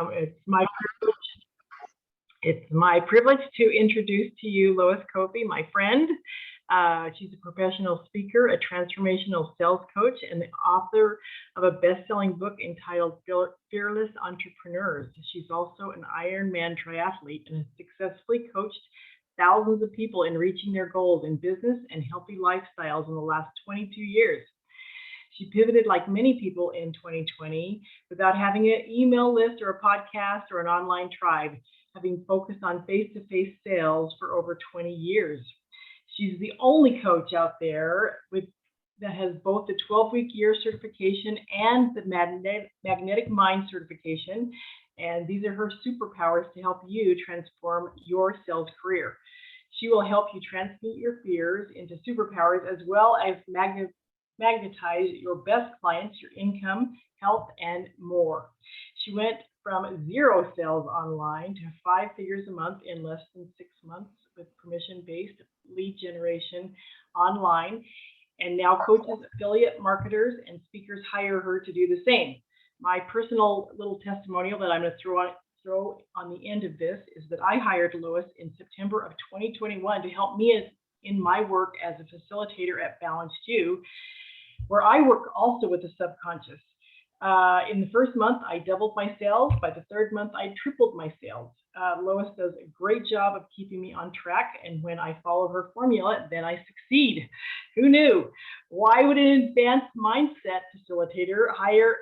It's my privilege to introduce to you Lois Koffi, my friend. She's a professional speaker, a transformational sales coach, and the author of a best-selling book entitled Fearless Entrepreneurs. She's also an Ironman triathlete and has successfully coached thousands of people in reaching their goals in business and healthy lifestyles in the last 22 years. She pivoted like many people in 2020 without having an email list or a podcast or an online tribe, having focused on face-to-face sales for over 20 years. She's the only coach out there that has both the 12-week year certification and the Magnetic Mind certification. And these are her superpowers to help you transform your sales career. She will help you transmute your fears into superpowers, as well as magnetize your best clients, your income, health, and more. She went from 0 sales online to 5 figures a month in less than 6 months with permission-based lead generation online, and now coaches affiliate marketers and speakers hire her to do the same. My personal little testimonial that I'm going to throw on the end of this is that I hired Lois in September of 2021 to help me in my work as a facilitator at Balanced You, where I work also with the subconscious. In the first month, I doubled my sales. By the third month, I tripled my sales. Lois does a great job of keeping me on track, and when I follow her formula, then I succeed. Who knew? Why would an advanced mindset facilitator hire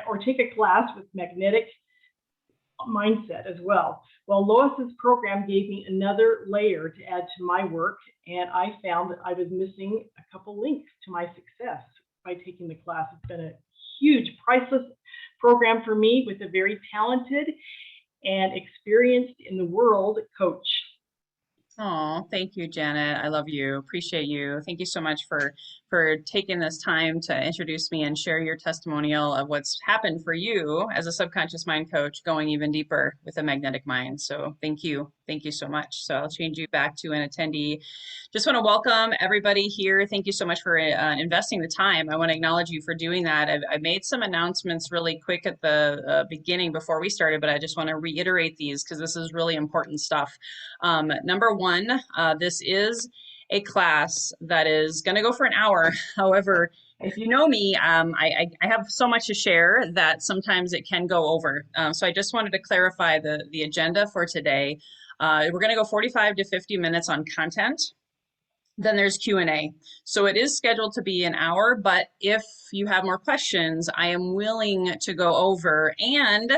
or take a class with Magnetic Mindset as well? Well, Lois's program gave me another layer to add to my work, and I found that I was missing a couple links to my success by taking the class. It's been a huge, priceless program for me with a very talented and experienced in the world coach. Oh, thank you, Janet. I love you. Appreciate you. Thank you so much for taking this time to introduce me and share your testimonial of what's happened for you as a subconscious mind coach, going even deeper with a magnetic mind. So thank you. Thank you so much. So I'll change you back to an attendee. Just want to welcome everybody here. Thank you so much for investing the time. I want to acknowledge you for doing that. I made some announcements really quick at the beginning before we started, but I just want to reiterate these because this is really important stuff. Number one, this is a class that is going to go for an hour. However, if you know me, I have so much to share that sometimes it can go over. So I just wanted to clarify the agenda for today. We're going to go 45 to 50 minutes on content. Then there's Q&A. So it is scheduled to be an hour, but if you have more questions, I am willing to go over. And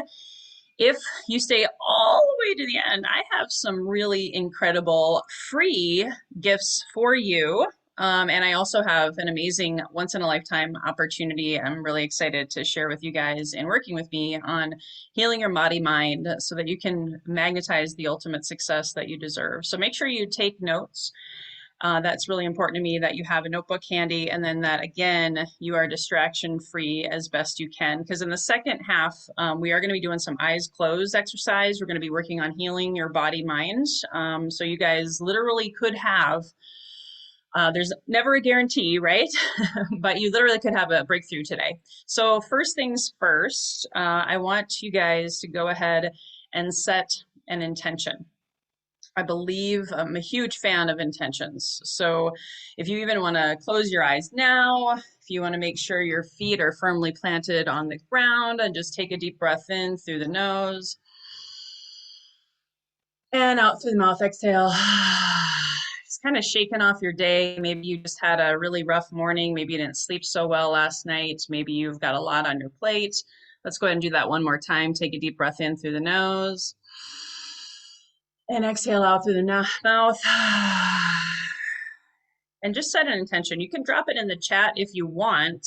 if you stay all the way to the end, I have some really incredible free gifts for you. And I also have an amazing once-in-a-lifetime opportunity I'm really excited to share with you guys in working with me on healing your body-mind so that you can magnetize the ultimate success that you deserve. So make sure you take notes. That's really important to me, that you have a notebook handy, and then that, again, you are distraction free as best you can. Because in the second half, we are going to be doing some eyes closed exercise. We're going to be working on healing your body mind. So you guys literally could have, there's never a guarantee, right? But you literally could have a breakthrough today. So first things first, I want you guys to go ahead and set an intention. I believe I'm a huge fan of intentions. So if you even want to close your eyes now, if you want to make sure your feet are firmly planted on the ground, and just take a deep breath in through the nose and out through the mouth, exhale. Just kind of shaking off your day. Maybe you just had a really rough morning. Maybe you didn't sleep so well last night. Maybe you've got a lot on your plate. Let's go ahead and do that one more time. Take a deep breath in through the nose. And exhale out through the mouth. And just set an intention. You can drop it in the chat if you want.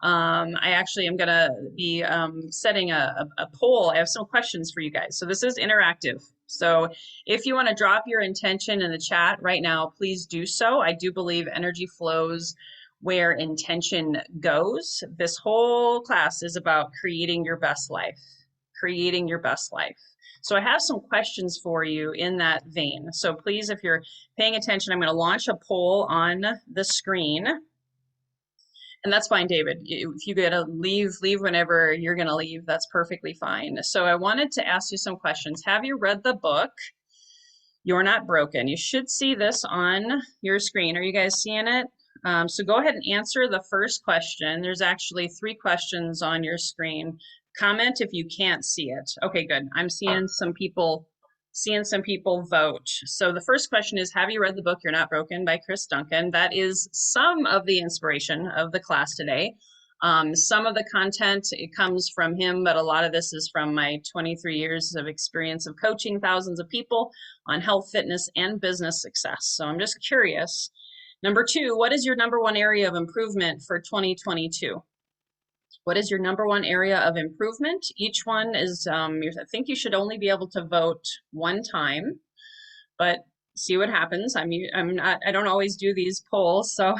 I actually am going to be setting a poll. I have some questions for you guys. So this is interactive. So if you want to drop your intention in the chat right now, please do so. I do believe energy flows where intention goes. This whole class is about creating your best life. Creating your best life. So I have some questions for you in that vein. So please, if you're paying attention, I'm going to launch a poll on the screen. And that's fine, David. If you gotta leave whenever you're gonna leave, that's perfectly fine. So I wanted to ask you some questions. Have you read the book, You're Not Broken? You should see this on your screen. Are you guys seeing it? So go ahead and answer the first question. There's actually 3 questions on your screen. Comment if you can't see it. Okay, good. I'm seeing some people vote. So the first question is, have you read the book You're Not Broken by Chris Duncan? That is some of the inspiration of the class today. Some of the content, it comes from him, but a lot of this is from my 23 years of experience of coaching thousands of people on health, fitness, and business success. So I'm just curious. Number 2, what is your number 1 area of improvement for 2022? What is your number 1 area of improvement? Each one is, I think you should only be able to vote 1 time, but see what happens. I don't always do these polls. So,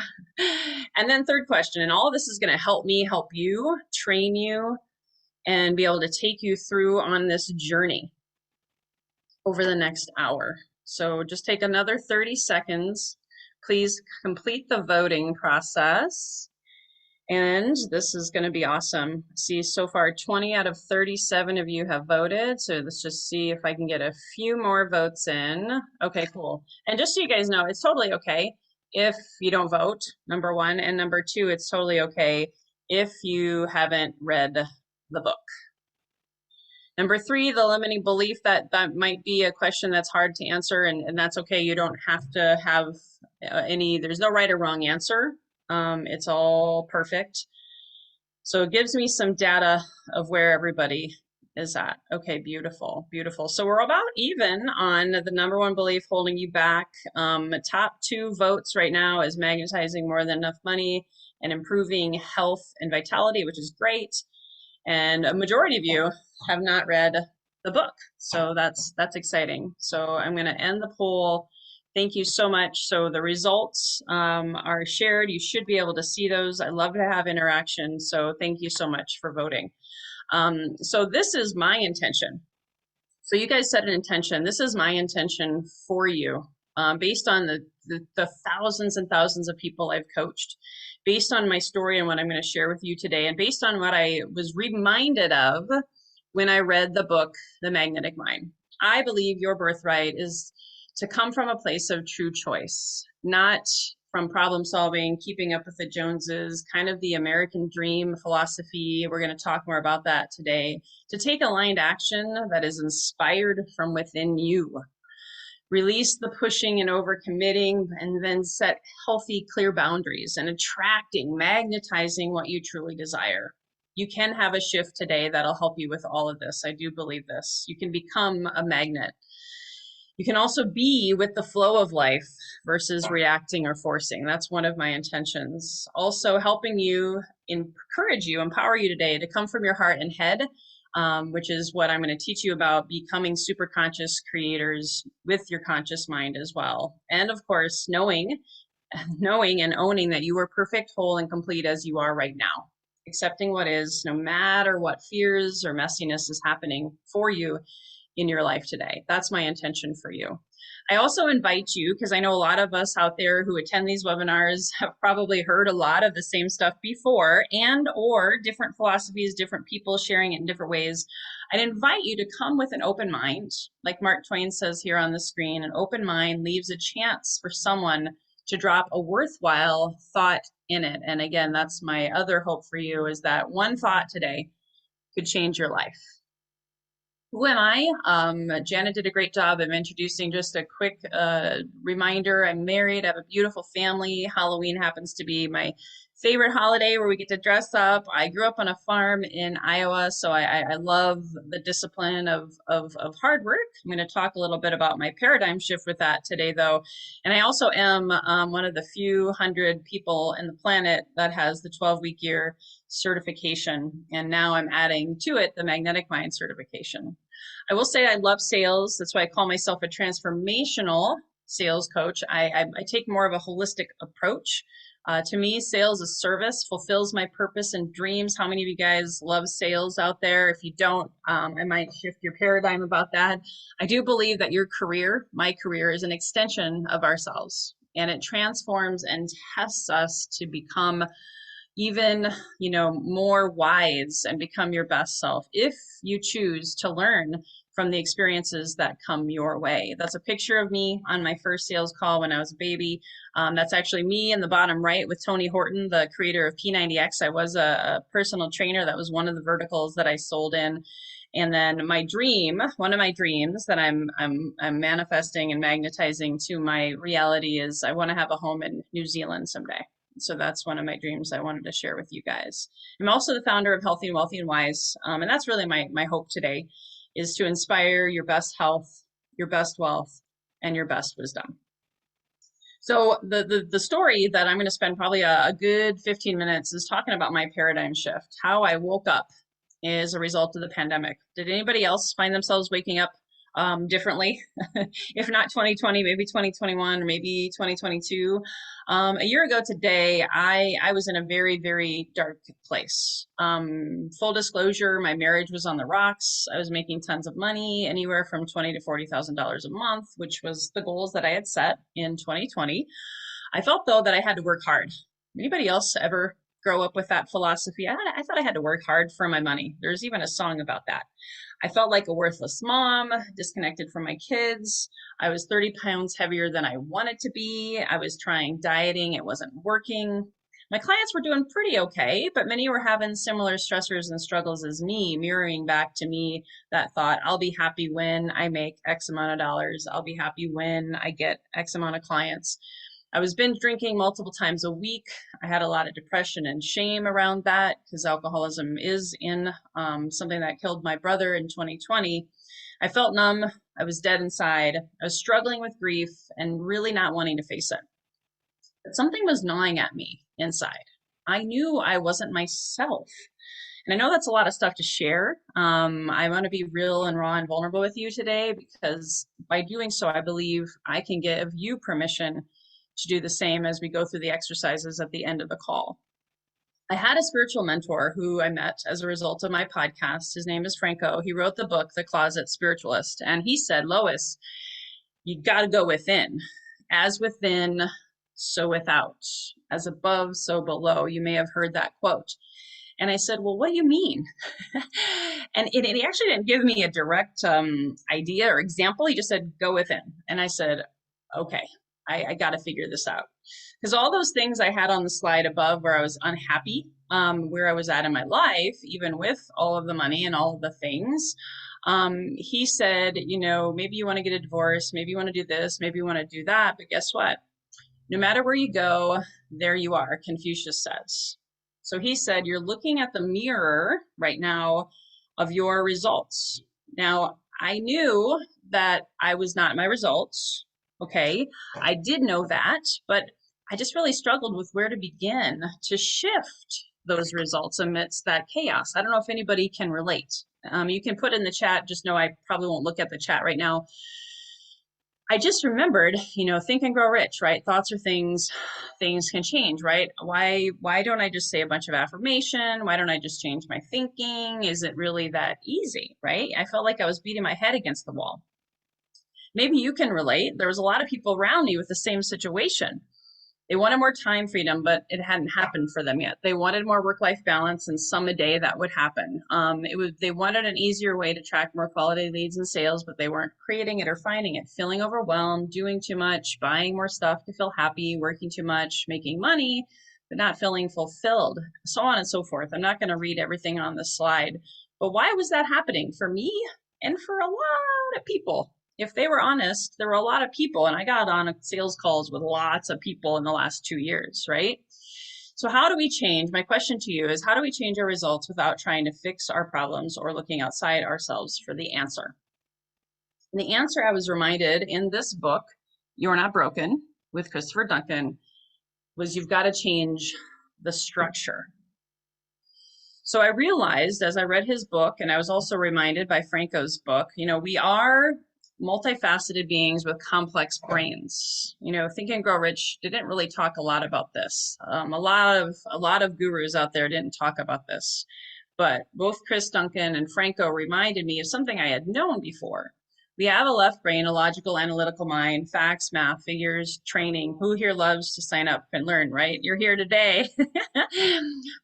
and then third question, and all of this is going to help me help you, train you, and be able to take you through on this journey over the next hour. So just take another 30 seconds. Please complete the voting process. And this is going to be awesome. See, so far 20 out of 37 of you have voted. So let's just see if I can get a few more votes in. Okay, cool. And just so you guys know, it's totally okay if you don't vote, number 1. And number 2, it's totally okay if you haven't read the book. Number 3, the limiting belief, that might be a question that's hard to answer, and that's okay. You don't have to have there's no right or wrong answer. It's all perfect. So it gives me some data of where everybody is at. Okay, beautiful, beautiful. So we're about even on the number 1 belief holding you back. Top 2 votes right now is magnetizing more than enough money and improving health and vitality, which is great. And a majority of you have not read the book. So that's exciting. So I'm going to end the poll. Thank you so much. So the results are shared. You should be able to see those. I love to have interaction. So thank you so much for voting. So this is my intention. So you guys set an intention. This is my intention for you, based on the thousands and thousands of people I've coached, based on my story and what I'm going to share with you today, and based on what I was reminded of when I read the book, The Magnetic Mind. I believe your birthright is to come from a place of true choice, not from problem solving, keeping up with the Joneses, kind of the American dream philosophy. We're going to talk more about that today. To take aligned action that is inspired from within you. Release the pushing and overcommitting, and then set healthy, clear boundaries and attracting, magnetizing what you truly desire. You can have a shift today that'll help you with all of this. I do believe this. You can become a magnet. You can also be with the flow of life versus reacting or forcing. That's one of my intentions. Also helping you, encourage you, empower you today to come from your heart and head, which is what I'm going to teach you about, becoming super conscious creators with your conscious mind as well. And of course, knowing and owning that you are perfect, whole, and complete as you are right now. Accepting what is, no matter what fears or messiness is happening for you in your life today. That's my intention for you. I also invite you, because I know a lot of us out there who attend these webinars have probably heard a lot of the same stuff before, and or different philosophies, different people sharing it in different ways. I'd invite you to come with an open mind. Like Mark Twain says here on the screen, an open mind leaves a chance for someone to drop a worthwhile thought in it. And again, that's my other hope for you, is that one thought today could change your life. Who am I? Janet did a great job of introducing. Just a quick reminder, I'm married, I have a beautiful family. Halloween happens to be my favorite holiday where we get to dress up. I grew up on a farm in Iowa, so I love the discipline of hard work. I'm going to talk a little bit about my paradigm shift with that today, though. And I also am one of the few hundred people in the planet that has the 12-week year certification. And now I'm adding to it the Magnetic Mind certification. I will say I love sales. That's why I call myself a transformational sales coach. I take more of a holistic approach. To me, sales is service, fulfills my purpose and dreams. How many of you guys love sales out there? If you don't, I might shift your paradigm about that. I do believe that your career, my career, is an extension of ourselves, and it transforms and tests us to become even, more wise and become your best self if you choose to learn from the experiences that come your way. That's a picture of me on my first sales call when I was a baby. That's actually me in the bottom right with Tony Horton, the creator of P90X. I was a personal trainer. That was one of the verticals that I sold in. And then one of my dreams that I'm manifesting and magnetizing to my reality is I want to have a home in New Zealand someday. So that's one of my dreams I wanted to share with you guys. I'm also the founder of Healthy and Wealthy and Wise. And that's really my hope today, is to inspire your best health, your best wealth, and your best wisdom. So the story that I'm going to spend probably a good 15 minutes is talking about my paradigm shift, how I woke up as a result of the pandemic. Did anybody else find themselves waking up differently? If not 2020, maybe 2021, or maybe 2022. A year ago today, I was in a very, very dark place. Full disclosure, my marriage was on the rocks. I was making tons of money, anywhere from $20,000 to $40,000 a month, which was the goals that I had set in 2020. I felt, though, that I had to work hard. Anybody else ever grow up with that philosophy? I thought I had to work hard for my money. There's even a song about that. I felt like a worthless mom, disconnected from my kids. I was 30 pounds heavier than I wanted to be. I was trying dieting. It wasn't working. My clients were doing pretty okay, but many were having similar stressors and struggles as me, mirroring back to me that thought, I'll be happy when I make X amount of dollars. I'll be happy when I get X amount of clients. I was binge drinking multiple times a week. I had a lot of depression and shame around that because alcoholism is in something that killed my brother in 2020. I felt numb. I was dead inside. I was struggling with grief and really not wanting to face it. But something was gnawing at me inside. I knew I wasn't myself. And I know that's a lot of stuff to share. I want to be real and raw and vulnerable with you today, because by doing so, I believe I can give you permission to do the same as we go through the exercises at the end of the call. I had a spiritual mentor who I met as a result of my podcast. His name is Franco. He wrote the book, The Closet Spiritualist. And he said, Lois, you got to go within. As within, so without. As above, so below. You may have heard that quote. And I said, well, what do you mean? And he actually didn't give me a direct idea or example. He just said, go within. And I said, okay. I got to figure this out, because all those things I had on the slide above where I was unhappy, where I was at in my life, even with all of the money and all of the things, he said, maybe you want to get a divorce, maybe you want to do this, maybe you want to do that. But guess what? No matter where you go, there you are, Confucius says. So he said, you're looking at the mirror right now of your results. Now, I knew that I was not my results. Okay, I did know that, but I just really struggled with where to begin to shift those results amidst that chaos. I don't know if anybody can relate. You can put in the chat, just know I probably won't look at the chat right now. I just remembered, Think and Grow Rich, right? Thoughts are things can change, right? Why don't I just say a bunch of affirmation? Why don't I just change my thinking? Is it really that easy, right? I felt like I was beating my head against the wall. Maybe you can relate. There was a lot of people around me with the same situation. They wanted more time freedom, but it hadn't happened for them yet. They wanted more work-life balance, and some a day that would happen. They wanted an easier way to track more quality leads and sales, but they weren't creating it or finding it. Feeling overwhelmed, doing too much, buying more stuff to feel happy, working too much, making money, but not feeling fulfilled, so on and so forth. I'm not going to read everything on this slide, but why was that happening for me and for a lot of people? If they were honest, there were a lot of people, and I got on sales calls with lots of people in the last 2 years, right? So how do we change? My question to you is, how do we change our results without trying to fix our problems or looking outside ourselves for the answer? And the answer, I was reminded in this book, You're Not Broken, with Christopher Duncan, was you've got to change the structure. So I realized as I read his book, and I was also reminded by Franco's book, we are multifaceted beings with complex brains. Think and Grow Rich didn't really talk a lot about this. A lot of gurus out there didn't talk about this, but both Chris Duncan and Franco reminded me of something I had known before, We have a left brain, a logical, analytical mind, facts, math, figures, training. Who here loves to sign up and learn, right? You're here today.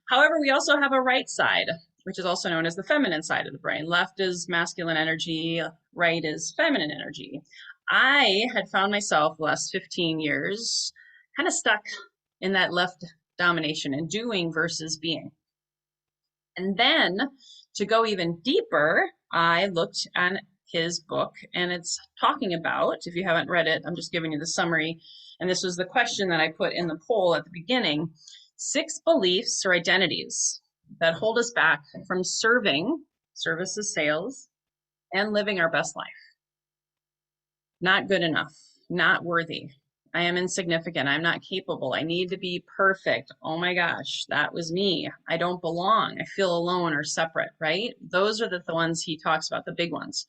However, we also have a right side, which is also known as the feminine side of the brain. Left is masculine energy, right is feminine energy. I had found myself the last 15 years kind of stuck in that left domination and doing versus being. And then to go even deeper, I looked at his book, and it's talking about, if you haven't read it, I'm just giving you the summary. And this was the question that I put in the poll at the beginning: 6 beliefs or identities that hold us back from serving, services, sales, and living our best life. Not good enough, not worthy. I am insignificant. I'm not capable. I need to be perfect. Oh my gosh, that was me. I don't belong. I feel alone or separate, right? Those are the ones he talks about, the big ones.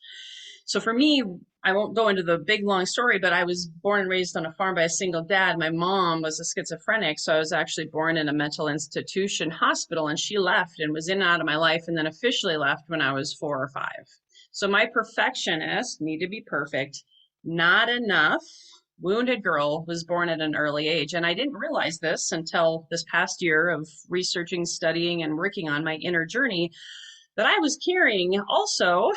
So for me, I won't go into the big long story, but I was born and raised on a farm by a single dad. My mom was a schizophrenic, so I was actually born in a mental institution hospital, and she left and was in and out of my life, and then officially left when I was 4 or 5. So my perfectionist, need to be perfect, not enough, wounded girl was born at an early age. And I didn't realize this until this past year of researching, studying, and working on my inner journey, that I was carrying also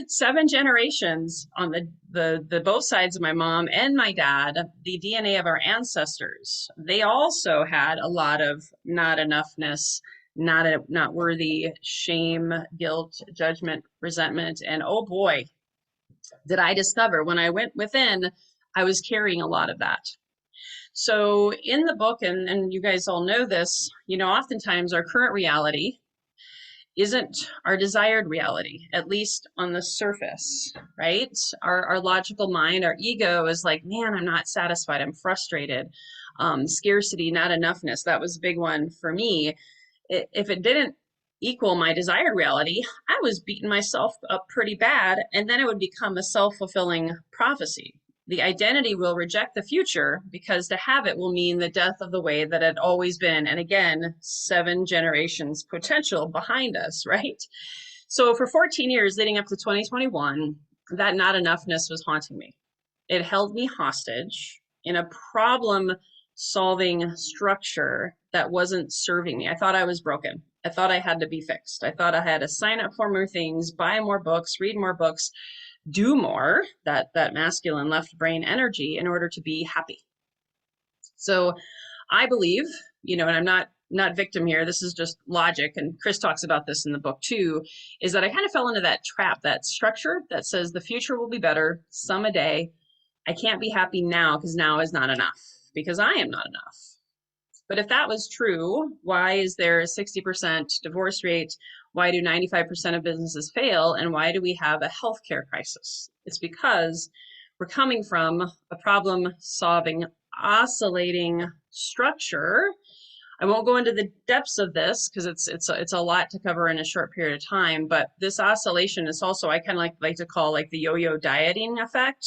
7 generations on the both sides of my mom and my dad, the DNA of our ancestors. They also had a lot of not enoughness, not worthy, shame, guilt, judgment, resentment. And oh boy, did I discover when I went within, I was carrying a lot of that. So in the book, and you guys all know this, oftentimes our current reality isn't our desired reality, at least on the surface, right? Our logical mind, our ego is like, man, I'm not satisfied. I'm frustrated. Scarcity, not enoughness. That was a big one for me. If it didn't equal my desired reality, I was beating myself up pretty bad. And then it would become a self-fulfilling prophecy. The identity will reject the future because to have it will mean the death of the way that it had always been. And again, 7 generations potential behind us, right? So for 14 years leading up to 2021, that not enoughness was haunting me. It held me hostage in a problem solving structure that wasn't serving me. I thought I was broken. I thought I had to be fixed. I thought I had to sign up for more things, buy more books, read more books, do more, that masculine left brain energy, in order to be happy. So I believe, and I'm not victim here, this is just logic, and Chris talks about this in the book too, is that I kind of fell into that trap, that structure that says the future will be better some a day. I can't be happy now because now is not enough, because I am not enough. But if that was true, why is there a 60% divorce rate? Why do 95% of businesses fail? And why do we have a healthcare crisis? It's because we're coming from a problem-solving, oscillating structure. I won't go into the depths of this because it's a lot to cover in a short period of time. But this oscillation is also, I kind of like to call like the yo-yo dieting effect.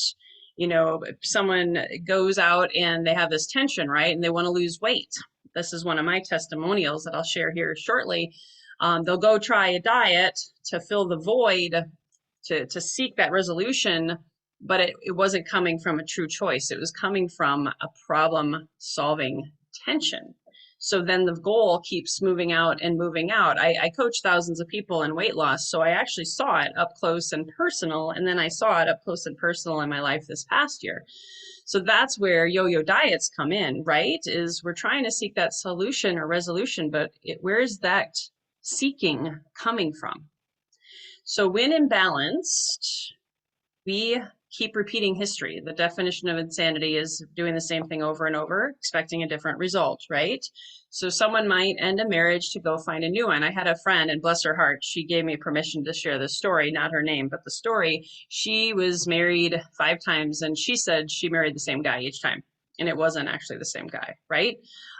If someone goes out and they have this tension, right, and they want to lose weight. This is one of my testimonials that I'll share here shortly. They'll go try a diet to fill the void, to seek that resolution, but it wasn't coming from a true choice. It was coming from a problem-solving tension. So then the goal keeps moving out and moving out. I coach thousands of people in weight loss, so I actually saw it up close and personal, and then I saw it up close and personal in my life this past year. So that's where yo-yo diets come in, right? Is we're trying to seek that solution or resolution, but where is that seeking coming from? So when imbalanced, we keep repeating history. The definition of insanity is doing the same thing over and over, expecting a different result, right? So someone might end a marriage to go find a new one. I had a friend, and bless her heart, she gave me permission to share this story, not her name, but the story. She was married 5 times, and she said she married the same guy each time. And it wasn't actually the same guy, right?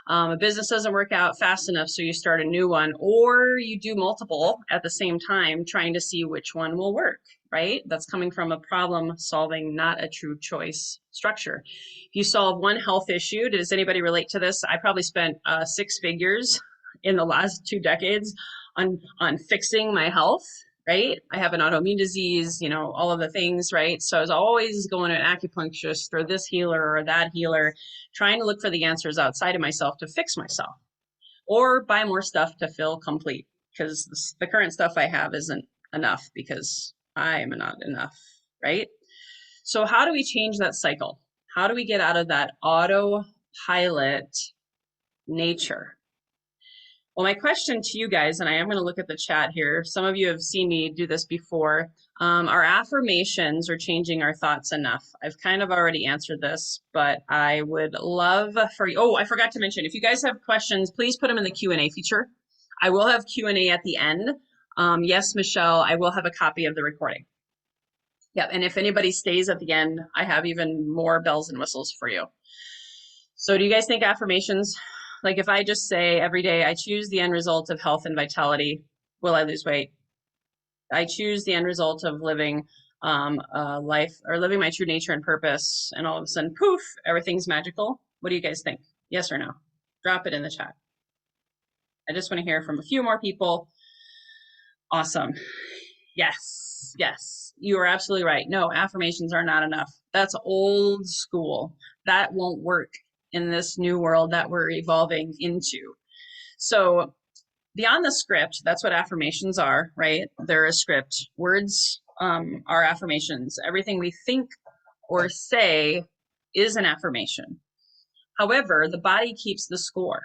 A business doesn't work out fast enough, so you start a new one, or you do multiple at the same time, trying to see which one will work, right? That's coming from a problem solving, not a true choice structure. If you solve one health issue, does anybody relate to this? I probably spent 6 figures in the last 2 decades on fixing my health, right? I have an autoimmune disease, you know, all of the things, right? So I was always going to an acupuncturist or this healer or that healer, trying to look for the answers outside of myself to fix myself or buy more stuff to feel complete, because the current stuff I have isn't enough because I am not enough, right? So how do we change that cycle? How do we get out of that autopilot nature? Well, my question to you guys, and I am going to look at the chat here. Some of you have seen me do this before. Our affirmations are changing our thoughts enough. I've kind of already answered this, but I would love for you. Oh, I forgot to mention, if you guys have questions, please put them in the Q&A feature. I will have Q&A at the end. Yes, Michelle, I will have a copy of the recording. Yep, and if anybody stays at the end, I have even more bells and whistles for you. So do you guys think affirmations, like if I just say every day, I choose the end result of health and vitality, will I lose weight? I choose the end result of living a life or living my true nature and purpose, and all of a sudden, poof, everything's magical. What do you guys think? Yes or no? Drop it in the chat. I just want to hear from a few more people. Awesome. Yes, yes, you are absolutely right. No, affirmations are not enough. That's old school. That won't work in this new world that we're evolving into. So beyond the script, that's what affirmations are, right? They're a script. Words are affirmations. Everything we think or say is an affirmation. However, the body keeps the score.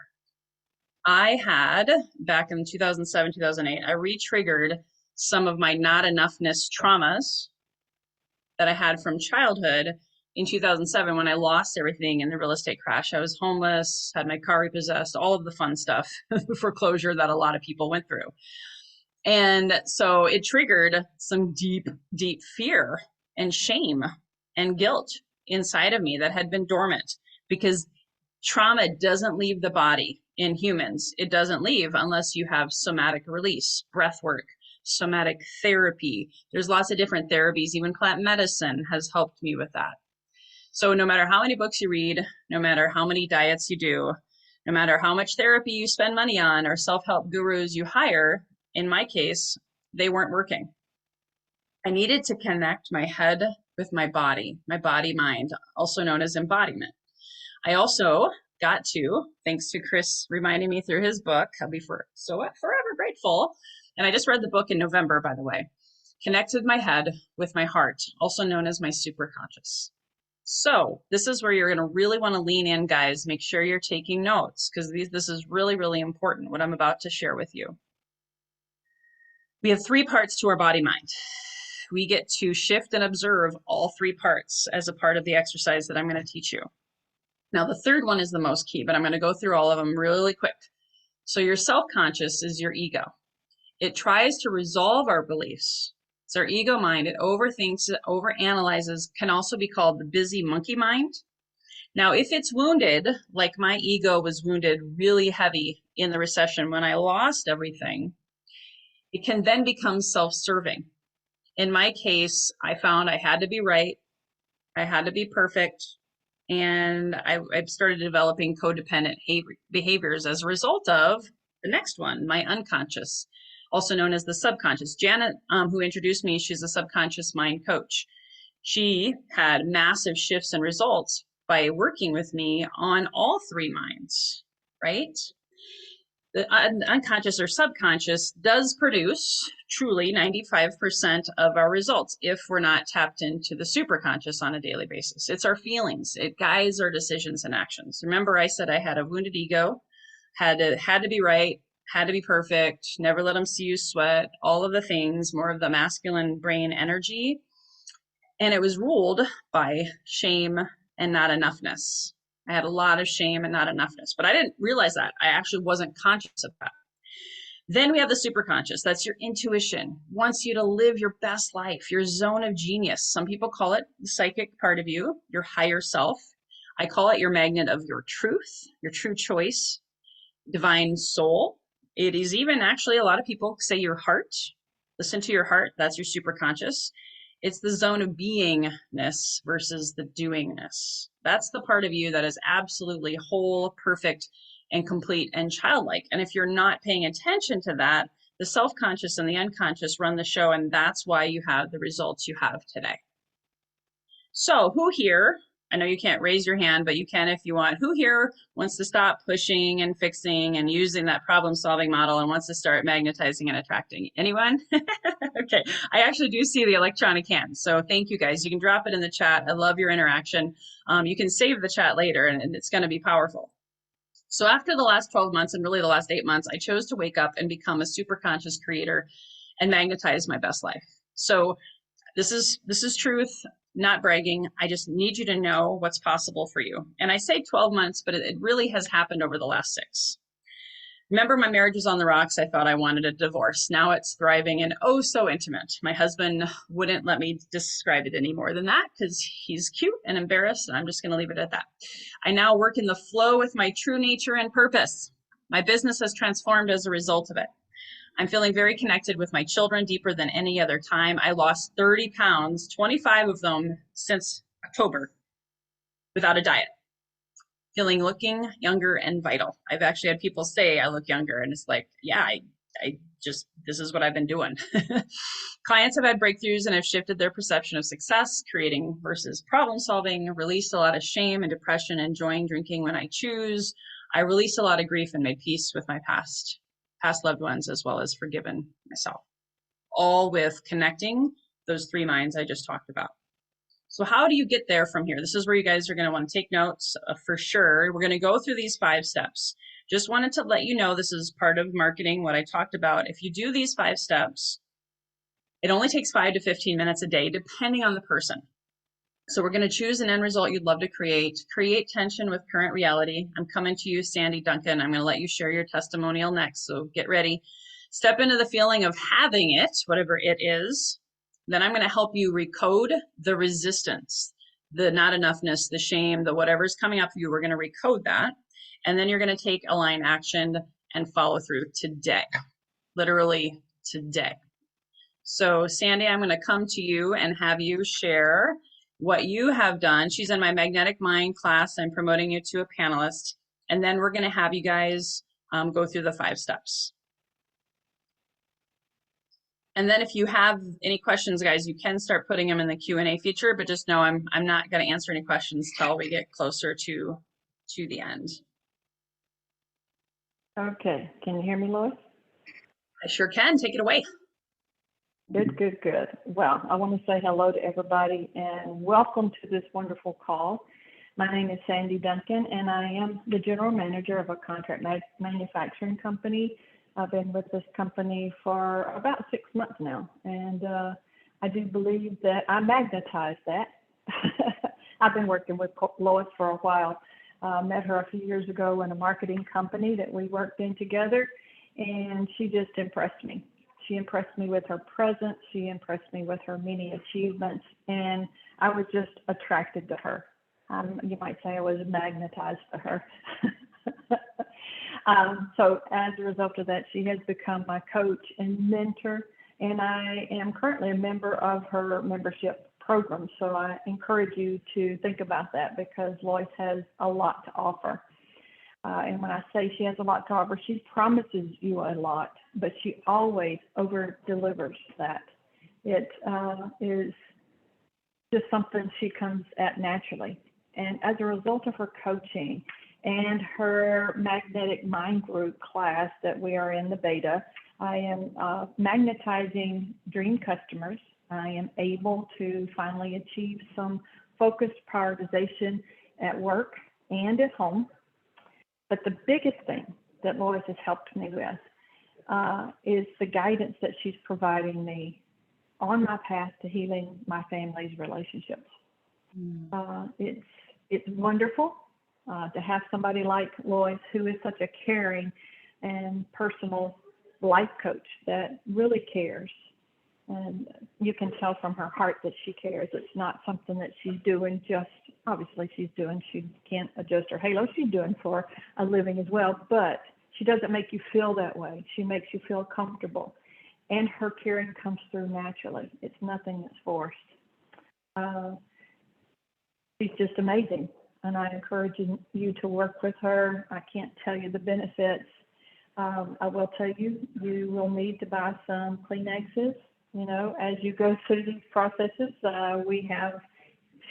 I had, back in 2007, 2008, I re-triggered some of my not enoughness traumas that I had from childhood in 2007 when I lost everything in the real estate crash. I was homeless, had my car repossessed, all of the fun stuff, foreclosure that a lot of people went through. And so it triggered some deep, deep fear and shame and guilt inside of me that had been dormant, because trauma doesn't leave the body in humans. It doesn't leave unless you have somatic release, breath work, somatic therapy. There's lots of different therapies. Even plant medicine has helped me with that. So no matter how many books you read, no matter how many diets you do, no matter how much therapy you spend money on or self-help gurus you hire, in my case, they weren't working. I needed to connect my head with my body mind, also known as embodiment. I also got to, thanks to Chris reminding me through his book, I'll be forever grateful. And I just read the book in November, by the way. Connected my head with my heart, also known as my superconscious. So this is where you're going to really want to lean in, guys. Make sure you're taking notes, because this is really, really important, what I'm about to share with you. We have 3 parts to our body mind. We get to shift and observe all 3 parts as a part of the exercise that I'm going to teach you. Now, the third one is the most key, but I'm going to go through all of them really quick. So your self-conscious is your ego. It tries to resolve our beliefs. It's our ego mind. It overthinks, it overanalyzes, can also be called the busy monkey mind. Now, if it's wounded, like my ego was wounded really heavy in the recession when I lost everything, it can then become self-serving. In my case, I found I had to be right. I had to be perfect. And I started developing codependent behaviors as a result of the next one, my unconscious, also known as the subconscious. Janet, who introduced me, she's a subconscious mind coach. She had massive shifts and results by working with me on all 3 minds, right? The unconscious or subconscious does produce truly 95% of our results if we're not tapped into the superconscious on a daily basis. It's our feelings. It guides our decisions and actions. Remember, I said I had a wounded ego, had to be right, had to be perfect, never let them see you sweat, all of the things, more of the masculine brain energy. And it was ruled by shame and not enoughness. I had a lot of shame and not enoughness, but I didn't realize that. I actually wasn't conscious of that. Then we have the superconscious. That's your intuition. Wants you to live your best life, your zone of genius. Some people call it the psychic part of you, your higher self. I call it your magnet of your truth, your true choice, divine soul. It is even actually, a lot of people say your heart. Listen to your heart. That's your superconscious. It's the zone of beingness versus the doingness. That's the part of you that is absolutely whole, perfect, and complete and childlike. And if you're not paying attention to that, The self-conscious and the unconscious run the show, and that's why you have the results you have today. So who here, I know you can't raise your hand, but you can if you want, who here wants to stop pushing and fixing and using that problem-solving model and wants to start magnetizing and attracting? Anyone? Okay, I actually do see the electronic hands, so thank you guys. You can drop it in the chat. I love your interaction. You can save the chat later, and it's going to be powerful. So after the last 12 months and really the last 8 months, I chose to wake up and become a super conscious creator and magnetize my best life. So this is truth, not bragging. I just need you to know what's possible for you. And I say 12 months, but it really has happened over the last 6. Remember, my marriage was on the rocks. I thought I wanted a divorce. Now it's thriving and oh so intimate. My husband wouldn't let me describe it any more than that because he's cute and embarrassed, and I'm just going to leave it at that. I now work in the flow with my true nature and purpose. My business has transformed as a result of it. I'm feeling very connected with my children, deeper than any other time. I lost 30 pounds, 25 of them since October, without a diet. Looking younger and vital. I've actually had people say I look younger, and it's like, yeah, I just, this is what I've been doing. Clients have had breakthroughs and have shifted their perception of success, creating versus problem solving, released a lot of shame and depression, enjoying drinking when I choose. I released a lot of grief and made peace with my past loved ones, as well as forgiven myself, all with connecting those 3 minds I just talked about. So how do you get there from here? This is where you guys are going to want to take notes for sure. We're going to go through these 5 steps. Just wanted to let you know this is part of marketing, what I talked about. If you do these 5 steps, it only takes 5 to 15 minutes a day, depending on the person. So we're going to choose an end result you'd love to create tension with current reality. I'm coming to you, Sandy Duncan. I'm going to let you share your testimonial next, so get ready. Step into the feeling of having it, whatever it is. Then I'm going to help you recode the resistance, the not enoughness, the shame, the whatever's coming up for you. We're going to recode that. And then you're going to take align action and follow through today, literally today. So Sandy, I'm going to come to you and have you share what you have done. She's in my Magnetic Mind class. I'm promoting you to a panelist. And then we're going to have you guys go through the 5 steps. And then if you have any questions, guys, you can start putting them in the Q&A feature, but just know I'm not going to answer any questions till we get closer to the end. Okay, can you hear me, Lois? I sure can. Take it away. Good, good, good. Well, I want to say hello to everybody and welcome to this wonderful call. My name is Sandy Duncan, and I am the general manager of a contract manufacturing company. I've been with this company for about 6 months now, and I do believe that I magnetized that. I've been working with Lois for a while. Met her a few years ago in a marketing company that we worked in together, and she just impressed me. She impressed me with her presence. She impressed me with her many achievements, and I was just attracted to her. You might say I was magnetized to her. So as a result of that, she has become my coach and mentor, and I am currently a member of her membership program. So I encourage you to think about that, because Lois has a lot to offer. And when I say she has a lot to offer, she promises you a lot, but she always over-delivers that. It is just something she comes at naturally. And as a result of her coaching and her Magnetic Mind Group class that we are in the beta, I am magnetizing dream customers. I am able to finally achieve some focused prioritization at work and at home. But the biggest thing that Lois has helped me with is the guidance that she's providing me on my path to healing my family's relationships. It's wonderful to have somebody like Lois, who is such a caring and personal life coach that really cares. And you can tell from her heart that she cares. It's not something that she's doing just, obviously she's doing, she can't adjust her halo, she's doing for a living as well, but she doesn't make you feel that way. She makes you feel comfortable. And her caring comes through naturally. It's nothing that's forced. She's just amazing. And I encourage you to work with her. I can't tell you the benefits I will tell you, you will need to buy some Kleenexes, as you go through these processes. We have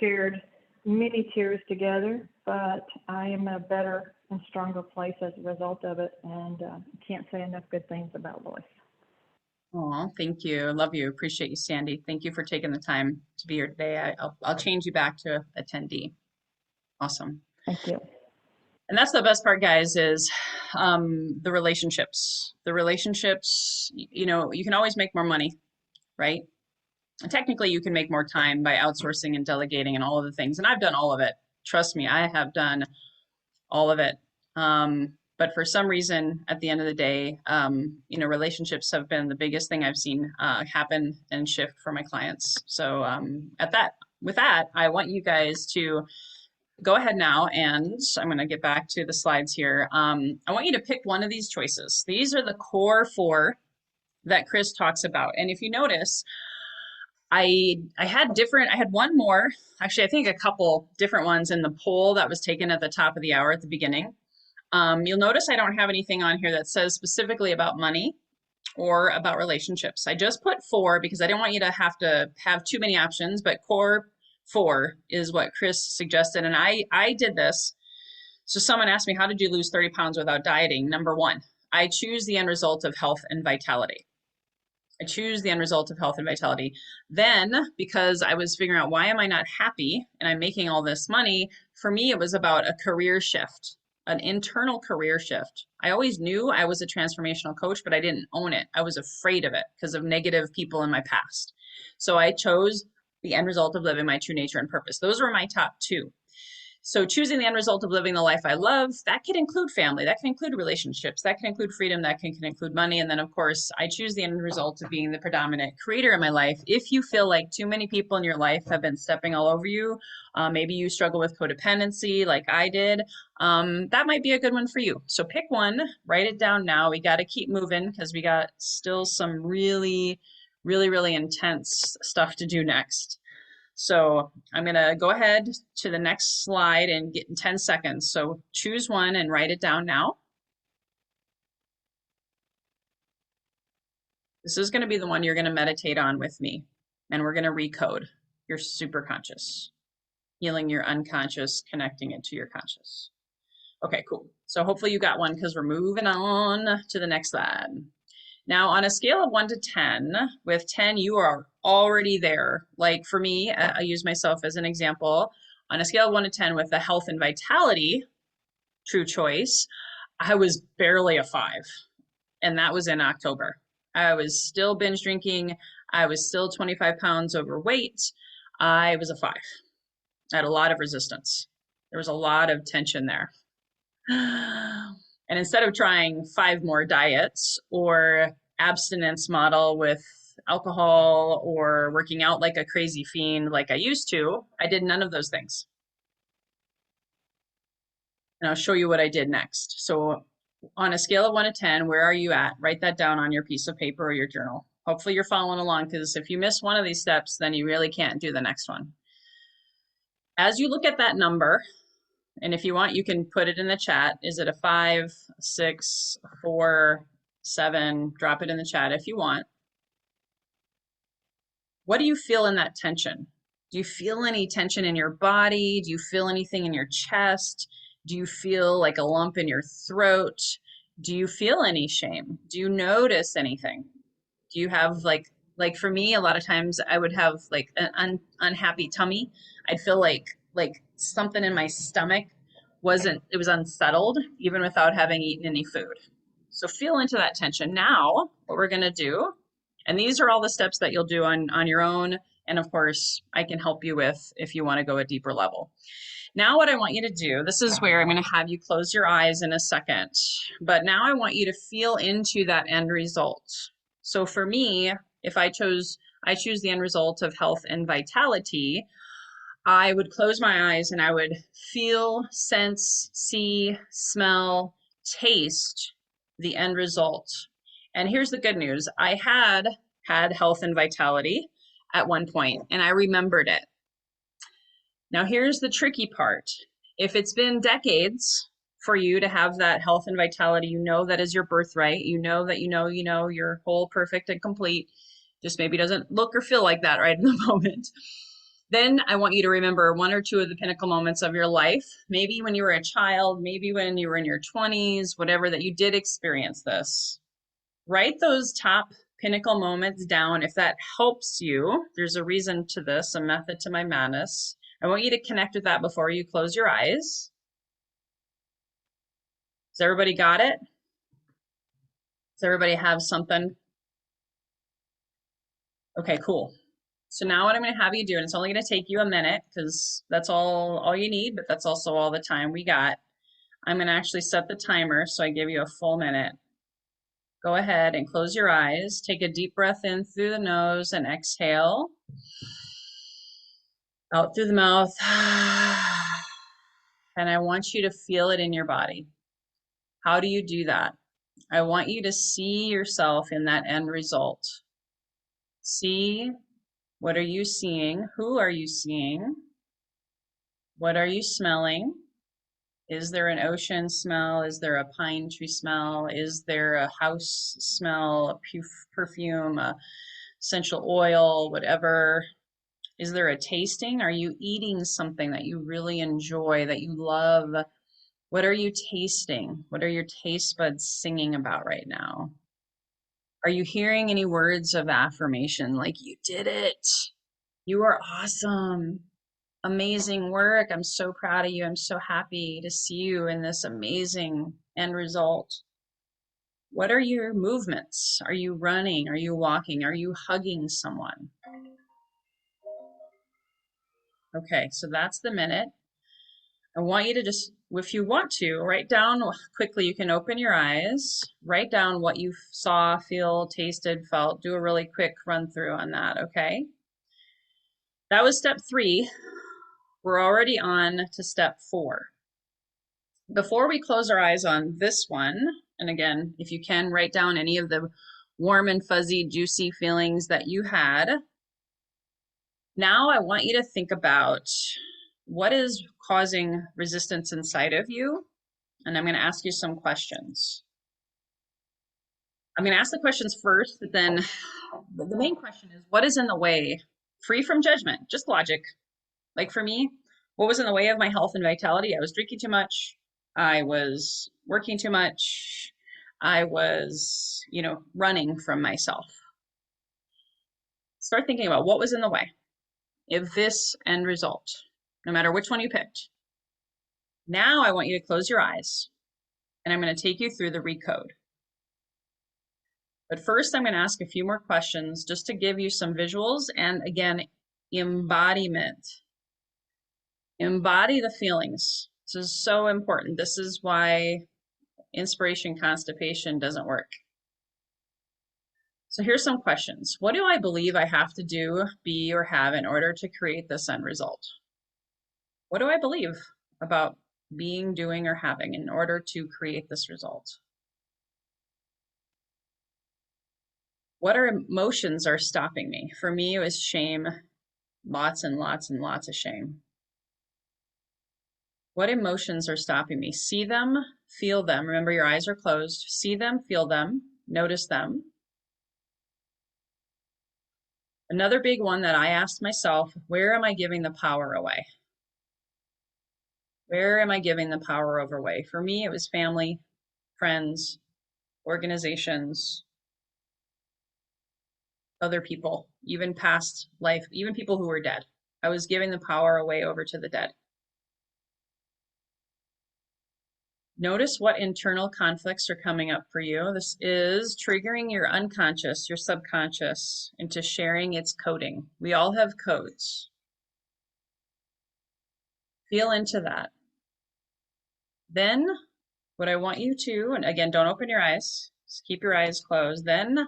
shared many tears together, but I am in a better and stronger place as a result of it, and can't say enough good things about Lois. Oh, thank you. Love you. Appreciate you, Sandy. Thank you for taking the time to be here today. I'll change you back to attendee. Awesome. Thank you. And that's the best part, guys, is the relationships. The relationships, you can always make more money, right? And technically, you can make more time by outsourcing and delegating and all of the things. And I've done all of it. Trust me, I have done all of it. But for some reason, at the end of the day, relationships have been the biggest thing I've seen happen and shift for my clients. So with that, I want you guys to go ahead now, and I'm going to get back to the slides here. I want you to pick one of these choices. These are the core 4 that Chris talks about. And if you notice, I had one more, actually, I think a couple different ones in the poll that was taken at the top of the hour at the beginning. You'll notice I don't have anything on here that says specifically about money or about relationships. I just put 4 because I didn't want you to have too many options, but core 4 is what Chris suggested. And I did this. So someone asked me, how did you lose 30 pounds without dieting? Number 1, I choose the end result of health and vitality. I choose the end result of health and vitality. Then, because I was figuring out why am I not happy and I'm making all this money, for me, it was about a career shift, an internal career shift. I always knew I was a transformational coach, but I didn't own it. I was afraid of it because of negative people in my past. So I chose the end result of living my true nature and purpose. Those were my top 2. So choosing the end result of living the life I love, that can include family, that can include relationships, that can include freedom, that can include money. And then of course, I choose the end result of being the predominant creator in my life. If you feel like too many people in your life have been stepping all over you, maybe you struggle with codependency like I did, that might be a good one for you. So pick one, write it down now. We got to keep moving because we got still some really, really, really intense stuff to do next. So I'm going to go ahead to the next slide and get in 10 seconds. So choose one and write it down now. This is going to be the one you're going to meditate on with me. And we're going to recode your superconscious, healing your unconscious, connecting it to your conscious. Okay, cool. So hopefully you got one because we're moving on to the next slide. Now, on a scale of 1 to 10, with 10, you are already there. Like for me, I use myself as an example. On a scale of 1 to 10 with the health and vitality, true choice, I was barely a 5. And that was in October. I was still binge drinking. I was still 25 pounds overweight. I was a 5. I had a lot of resistance. There was a lot of tension there. And instead of trying 5 more diets or abstinence model with alcohol or working out like a crazy fiend like I used to, I did none of those things. And I'll show you what I did next. So on a scale of 1 to 10, where are you at? Write that down on your piece of paper or your journal. Hopefully you're following along, because if you miss one of these steps, then you really can't do the next one. As you look at that number, and if you want, you can put it in the chat. Is it a 5, 6, 4, 7? Drop it in the chat if you want. What do you feel in that tension? Do you feel any tension in your body? Do you feel anything in your chest? Do you feel like a lump in your throat? Do you feel any shame? Do you notice anything? Do you have like for me, a lot of times I would have like an unhappy tummy. I'd feel like something in my stomach was unsettled even without having eaten any food. So feel into that tension. Now, what we're going to do, and these are all the steps that you'll do on your own. And of course, I can help you with if you want to go a deeper level. Now, what I want you to do, this is where I'm going to have you close your eyes in a second. But now I want you to feel into that end result. So for me, if I choose the end result of health and vitality, I would close my eyes and I would feel, sense, see, smell, taste the end result. And here's the good news. I had health and vitality at one point, and I remembered it. Now here's the tricky part. If it's been decades for you to have that health and vitality. You know that is your birthright. You know that you know you're whole, perfect, and complete. Just maybe doesn't look or feel like that right in the moment. Then I want you to remember one or two of the pinnacle moments of your life. Maybe when you were a child, maybe when you were in your 20s, whatever, that you did experience this. Write those top pinnacle moments down. If that helps you, there's a reason to this, a method to my madness. I want you to connect with that before you close your eyes. Does everybody got it? Does everybody have something? Okay, cool. So now what I'm going to have you do, and it's only going to take you a minute because that's all you need, but that's also all the time we got. I'm going to actually set the timer so I give you a full minute. Go ahead and close your eyes. Take a deep breath in through the nose and exhale. Out through the mouth. And I want you to feel it in your body. How do you do that? I want you to see yourself in that end result. See, what are you seeing? Who are you seeing? What are you smelling? Is there an ocean smell? Is there a pine tree smell? Is there a house smell, a perfume, a essential oil, whatever? Is there a tasting? Are you eating something that you really enjoy, that you love? What are you tasting? What are your taste buds singing about right now? Are you hearing any words of affirmation like you did it? You are awesome. Amazing work. I'm so proud of you. I'm so happy to see you in this amazing end result. What are your movements? Are you running? Are you walking? Are you hugging someone? Okay, so that's the minute. I want you to just, if you want to, write down quickly. You can open your eyes, write down what you saw, feel, tasted, felt. Do a really quick run through on that, okay? That was step 3. We're already on to step 4. Before we close our eyes on this one, and again, if you can, write down any of the warm and fuzzy, juicy feelings that you had. Now I want you to think about what is causing resistance inside of you, and I'm going to ask you some questions. I'm going to ask the questions first, but then the main question is, what is in the way? Free from judgment, just logic. Like for me, what was in the way of my health and vitality? I was drinking too much. I was working too much. I was, running from myself. Start thinking about what was in the way of this end result, no matter which one you picked. Now I want you to close your eyes, and I'm going to take you through the recode. But first, I'm going to ask a few more questions just to give you some visuals and, again, embodiment. Embody the feelings. This is so important. This is why inspiration constipation doesn't work. So here's some questions. What do I believe I have to do, be, or have in order to create this end result? What do I believe about being, doing, or having in order to create this result? What emotions are stopping me? For me, it was shame, lots and lots and lots of shame. What emotions are stopping me? See them, feel them. Remember, your eyes are closed. See them, feel them, notice them. Another big one that I asked myself, where am I giving the power away? Where am I giving the power away? For me, it was family, friends, organizations, other people, even past life, even people who were dead. I was giving the power away over to the dead. Notice what internal conflicts are coming up for you. This is triggering your unconscious, your subconscious, into sharing its coding. We all have codes. Feel into that. Then what I want you to, and again, don't open your eyes, just keep your eyes closed. Then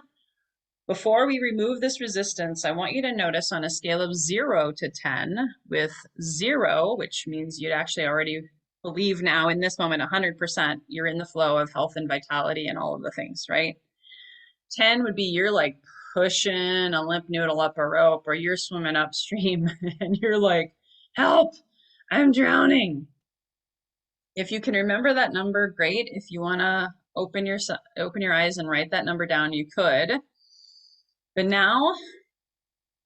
before we remove this resistance, I want you to notice on a scale of 0 to 10, with 0, which means you'd actually already believe now in this moment 100% you're in the flow of health and vitality and all of the things, right? 10 would be you're like pushing a limp noodle up a rope, or you're swimming upstream and you're like, help, I'm drowning. If you can remember that number, great. If you want to open your eyes and write that number down, you could. But now,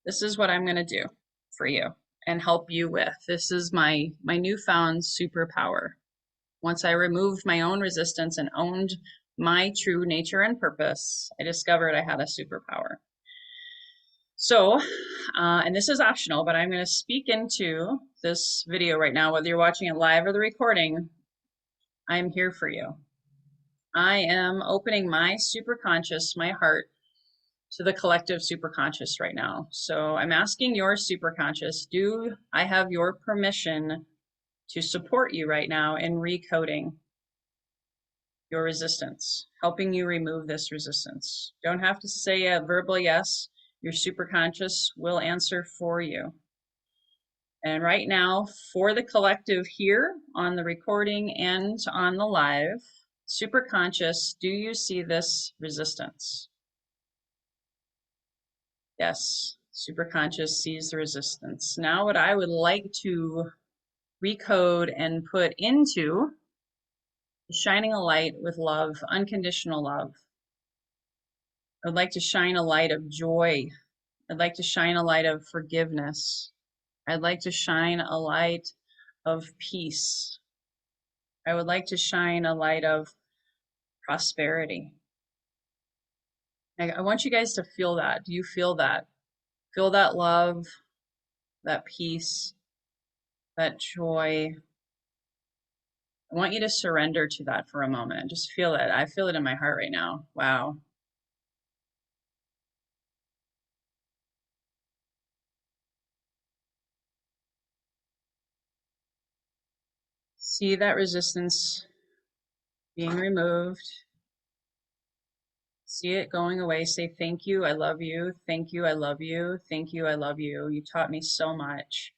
this is what I'm going to do for you and help you with. This is my newfound superpower. Once I removed my own resistance and owned my true nature and purpose, I discovered I had a superpower. So, and this is optional, but I'm going to speak into this video right now, whether you're watching it live or the recording. I'm here for you. I am opening my superconscious, my heart, to the collective superconscious right now. So I'm asking your superconscious, do I have your permission to support you right now in recoding your resistance, helping you remove this resistance? Don't have to say a verbal yes. Your superconscious will answer for you. And right now, for the collective here on the recording and on the live, superconscious, do you see this resistance? Yes, superconscious sees the resistance. Now what I would like to recode and put into shining a light with love, unconditional love. I'd like to shine a light of joy. I'd like to shine a light of forgiveness. I'd like to shine a light of peace. I would like to shine a light of prosperity. I want you guys to feel that. Do you feel that? Feel that love, that peace, that joy. I want you to surrender to that for a moment. Just feel it. I feel it in my heart right now. Wow. See that resistance being removed. See it going away. Say, thank you, I love you. Thank you, I love you. Thank you, I love you. You taught me so much.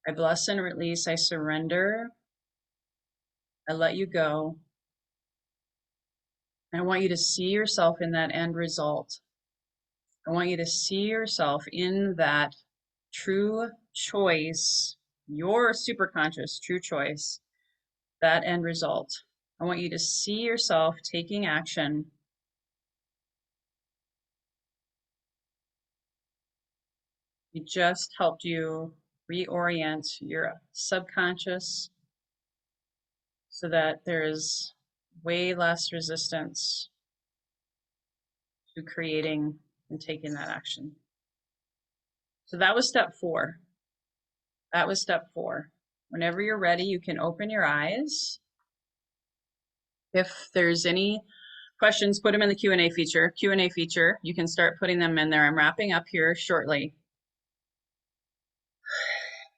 I bless and release. I surrender. I let you go. I want you to see yourself in that end result. I want you to see yourself in that true choice, your superconscious true choice, that end result. I want you to see yourself taking action. It just helped you reorient your subconscious so that there is way less resistance to creating and taking that action. So that was step 4. That was step 4. Whenever you're ready, you can open your eyes. If there's any questions, put them in the Q&A feature. Q&A feature, you can start putting them in there. I'm wrapping up here shortly.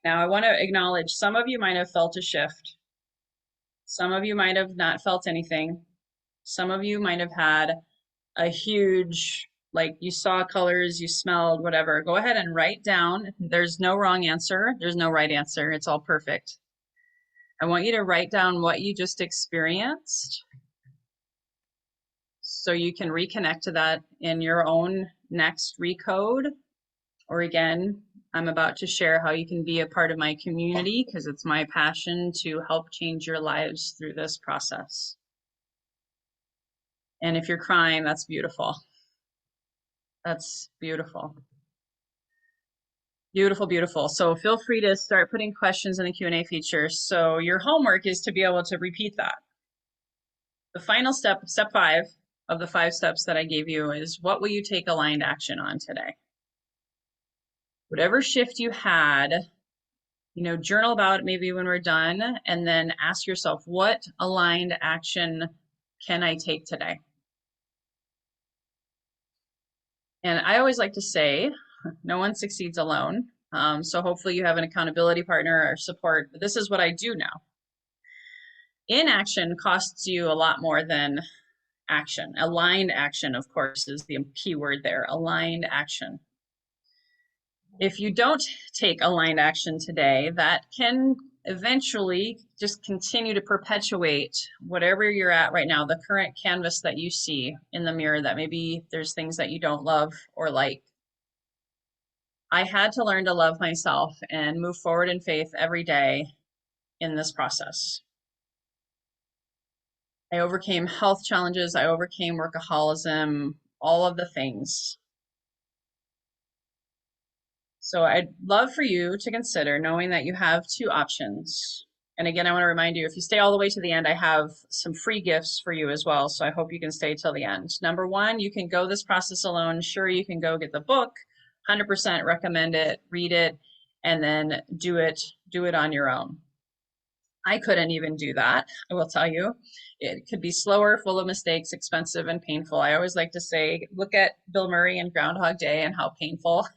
Now, I want to acknowledge some of you might have felt a shift. Some of you might have not felt anything. Some of you might have had a huge, like you saw colors, you smelled, whatever. Go ahead and write down. There's no wrong answer. There's no right answer. It's all perfect. I want you to write down what you just experienced so you can reconnect to that in your own next recode. Or again, I'm about to share how you can be a part of my community because it's my passion to help change your lives through this process. And if you're crying, that's beautiful. That's beautiful. Beautiful, beautiful. So feel free to start putting questions in the Q&A feature. So your homework is to be able to repeat that. The final step, step 5 of the 5 steps that I gave you is what will you take aligned action on today? Whatever shift you had, journal about it maybe when we're done, and then ask yourself, what aligned action can I take today? And I always like to say, no one succeeds alone. So hopefully you have an accountability partner or support, but this is what I do now. Inaction costs you a lot more than action. Aligned action, of course, is the key word there, aligned action. If you don't take aligned action today, that can eventually just continue to perpetuate whatever you're at right now, the current canvas that you see in the mirror that maybe there's things that you don't love or like. I had to learn to love myself and move forward in faith every day in this process. I overcame health challenges. I overcame workaholism, all of the things. So I'd love for you to consider knowing that you have two options. And again, I want to remind you, if you stay all the way to the end, I have some free gifts for you as well. So I hope you can stay till the end. Number one, you can go this process alone. Sure, you can go get the book, 100% recommend it, read it, and then do it on your own. I couldn't even do that, I will tell you. It could be slower, full of mistakes, expensive, and painful. I always like to say, look at Bill Murray and Groundhog Day and how painful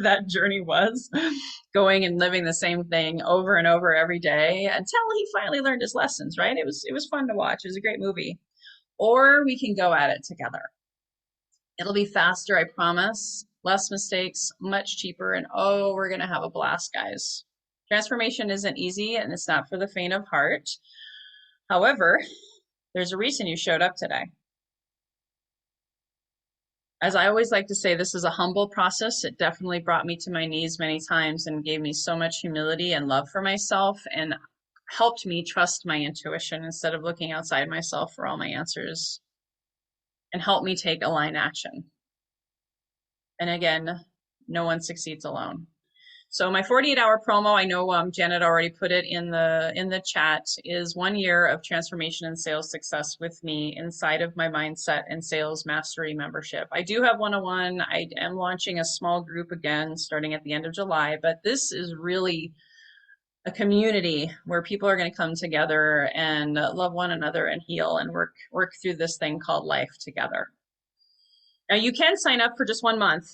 that journey was, going and living the same thing over and over every day until he finally learned his lessons, right? It was fun to watch. It was a great movie. Or we can go at it together. It'll be faster, I promise. Less mistakes, much cheaper, and oh, we're going to have a blast, guys. Transformation isn't easy, and it's not for the faint of heart. However, there's a reason you showed up today. As I always like to say, this is a humble process. It definitely brought me to my knees many times and gave me so much humility and love for myself and helped me trust my intuition instead of looking outside myself for all my answers, and helped me take aligned action. And again, no one succeeds alone. So my 48-hour promo, I know Janet already put it in the chat, is 1 year of transformation and sales success with me inside of my Mindset and Sales Mastery membership. I do have one-on-one. I am launching a small group again starting at the end of July, but this is really a community where people are going to come together and love one another and heal and work through this thing called life together. Now you can sign up for just 1 month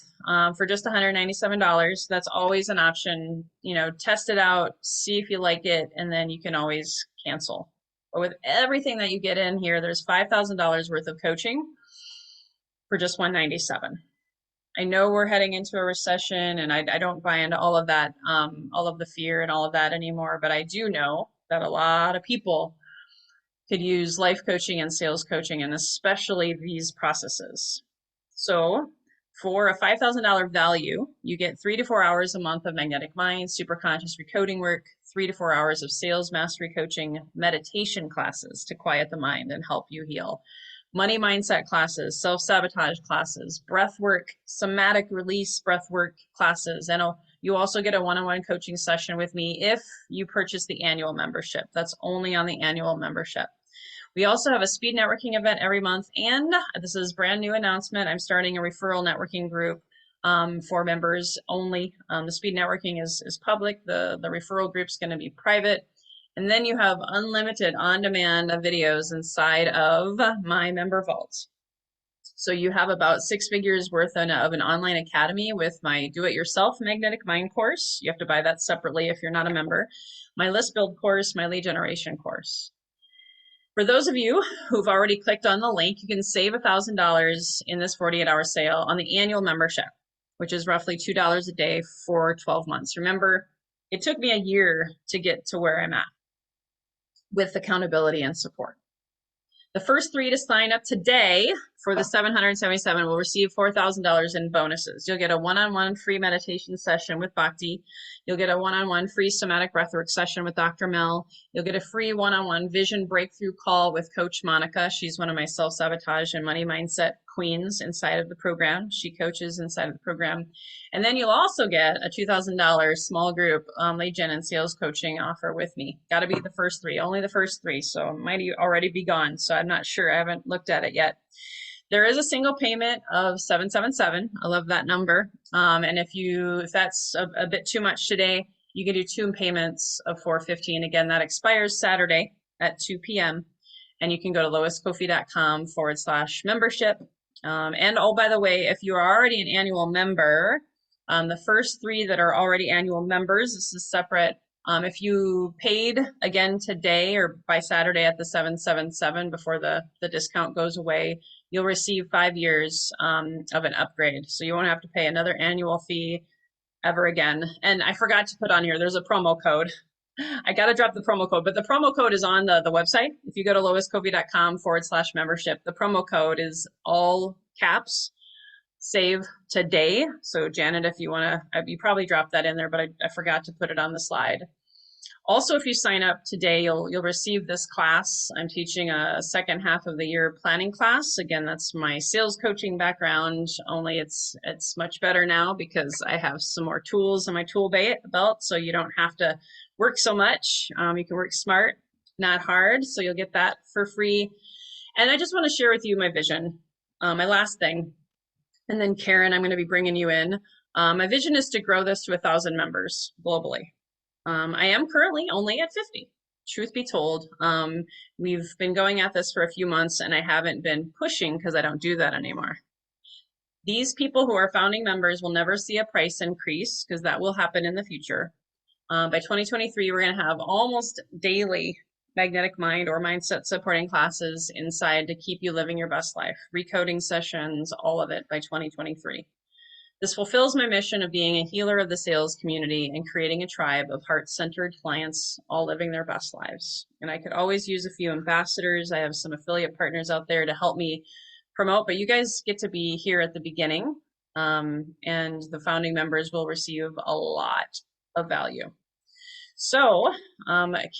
for just $197. That's always an option. You know, test it out, see if you like it, and then you can always cancel. But with everything that you get in here, there's $5,000 worth of coaching for just $197. I know we're heading into a recession, and I don't buy into all of that, all of the fear and all of that anymore. But I do know that a lot of people could use life coaching and sales coaching, and especially these processes. So for a $5,000 value, you get 3 to 4 hours a month of Magnetic Mind, superconscious recoding work, 3 to 4 hours of sales mastery coaching, meditation classes to quiet the mind and help you heal, money mindset classes, self-sabotage classes, breathwork, somatic release breathwork classes. And you also get a one-on-one coaching session with me if you purchase the annual membership. That's only on the annual membership. We also have a speed networking event every month, and this is a brand new announcement. I'm starting a referral networking group for members only. The speed networking is public. The referral group's going to be private. And then you have unlimited on-demand videos inside of my member vault. So you have about 6 figures worth of an online academy with my do-it-yourself Magnetic Mind course. You have to buy that separately if you're not a member. My list build course, my lead generation course. For those of you who've already clicked on the link, you can save $1,000 in this 48-hour sale on the annual membership, which is roughly $2 a day for 12 months. Remember, it took me a year to get to where I'm at with accountability and support. The first 3 to sign up today for the $777 will receive $4,000 in bonuses. You'll get a one-on-one free meditation session with Bhakti. You'll get a one-on-one free somatic breathwork session with Dr. Mel. You'll get a free one-on-one vision breakthrough call with Coach Monica. She's one of my self-sabotage and money mindset queens inside of the program. She coaches inside of the program. And then you'll also get a $2,000 small group lead gen and sales coaching offer with me. Got to be the first 3, only the first 3. So it might already be gone. So I'm not sure. I haven't looked at it yet. There is a single payment of $777. I love that number. And if that's a bit too much today, you can do 2 payments of $450. Again, that expires Saturday at 2 p.m. And you can go to loiskoffi.com/membership. And oh, by the way, if you are already an annual member, the first 3 that are already annual members, this is separate. If you paid again today or by Saturday at the 777 before the discount goes away, you'll receive 5 years of an upgrade. So you won't have to pay another annual fee ever again. And I forgot to put on here, there's a promo code. I got to drop the promo code, but the promo code is on the website. If you go to loiskoffi.com/membership, the promo code is all caps, save today. So Janet, if you want to, you probably dropped that in there, but I forgot to put it on the slide. Also, if you sign up today, you'll receive this class. I'm teaching a second half of the year planning class. Again, that's my sales coaching background, only it's much better now because I have some more tools in my tool belt, so you don't have to work so much. You can work smart, not hard, so you'll get that for free. And I just want to share with you my vision, my last thing. And then Karen, I'm going to be bringing you in. My vision is to grow this to 1,000 members globally. I am currently only at 50, truth be told. We've been going at this for a few months and I haven't been pushing because I don't do that anymore. These people who are founding members will never see a price increase because that will happen in the future. By 2023, we're going to have almost daily magnetic mind or mindset supporting classes inside to keep you living your best life, recoding sessions, all of it by 2023. This fulfills my mission of being a healer of the sales community and creating a tribe of heart-centered clients all living their best lives. And I could always use a few ambassadors. I have some affiliate partners out there to help me promote, but you guys get to be here at the beginning, and the founding members will receive a lot of value. So,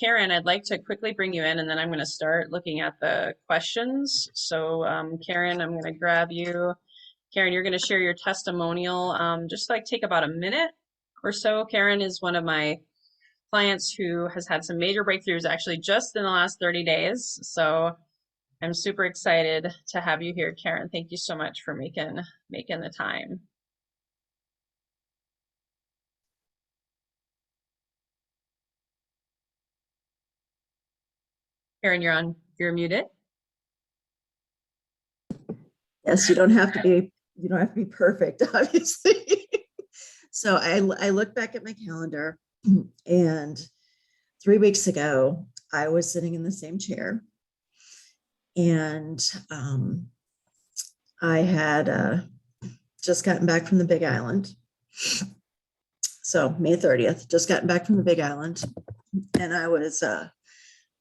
Karen, I'd like to quickly bring you in, and then I'm going to start looking at the questions. So, Karen, I'm going to grab you. Karen, you're going to share your testimonial. Just like take about a minute or so. Karen is one of my clients who has had some major breakthroughs actually just in the last 30 days. So I'm super excited to have you here, Karen. Thank you so much for making the time. Karen, you're muted. Yes, you don't have to be perfect, obviously. So I look back at my calendar, and 3 weeks ago, I was sitting in the same chair, and I had just gotten back from the Big Island. So May 30th, just gotten back from the Big Island, and I was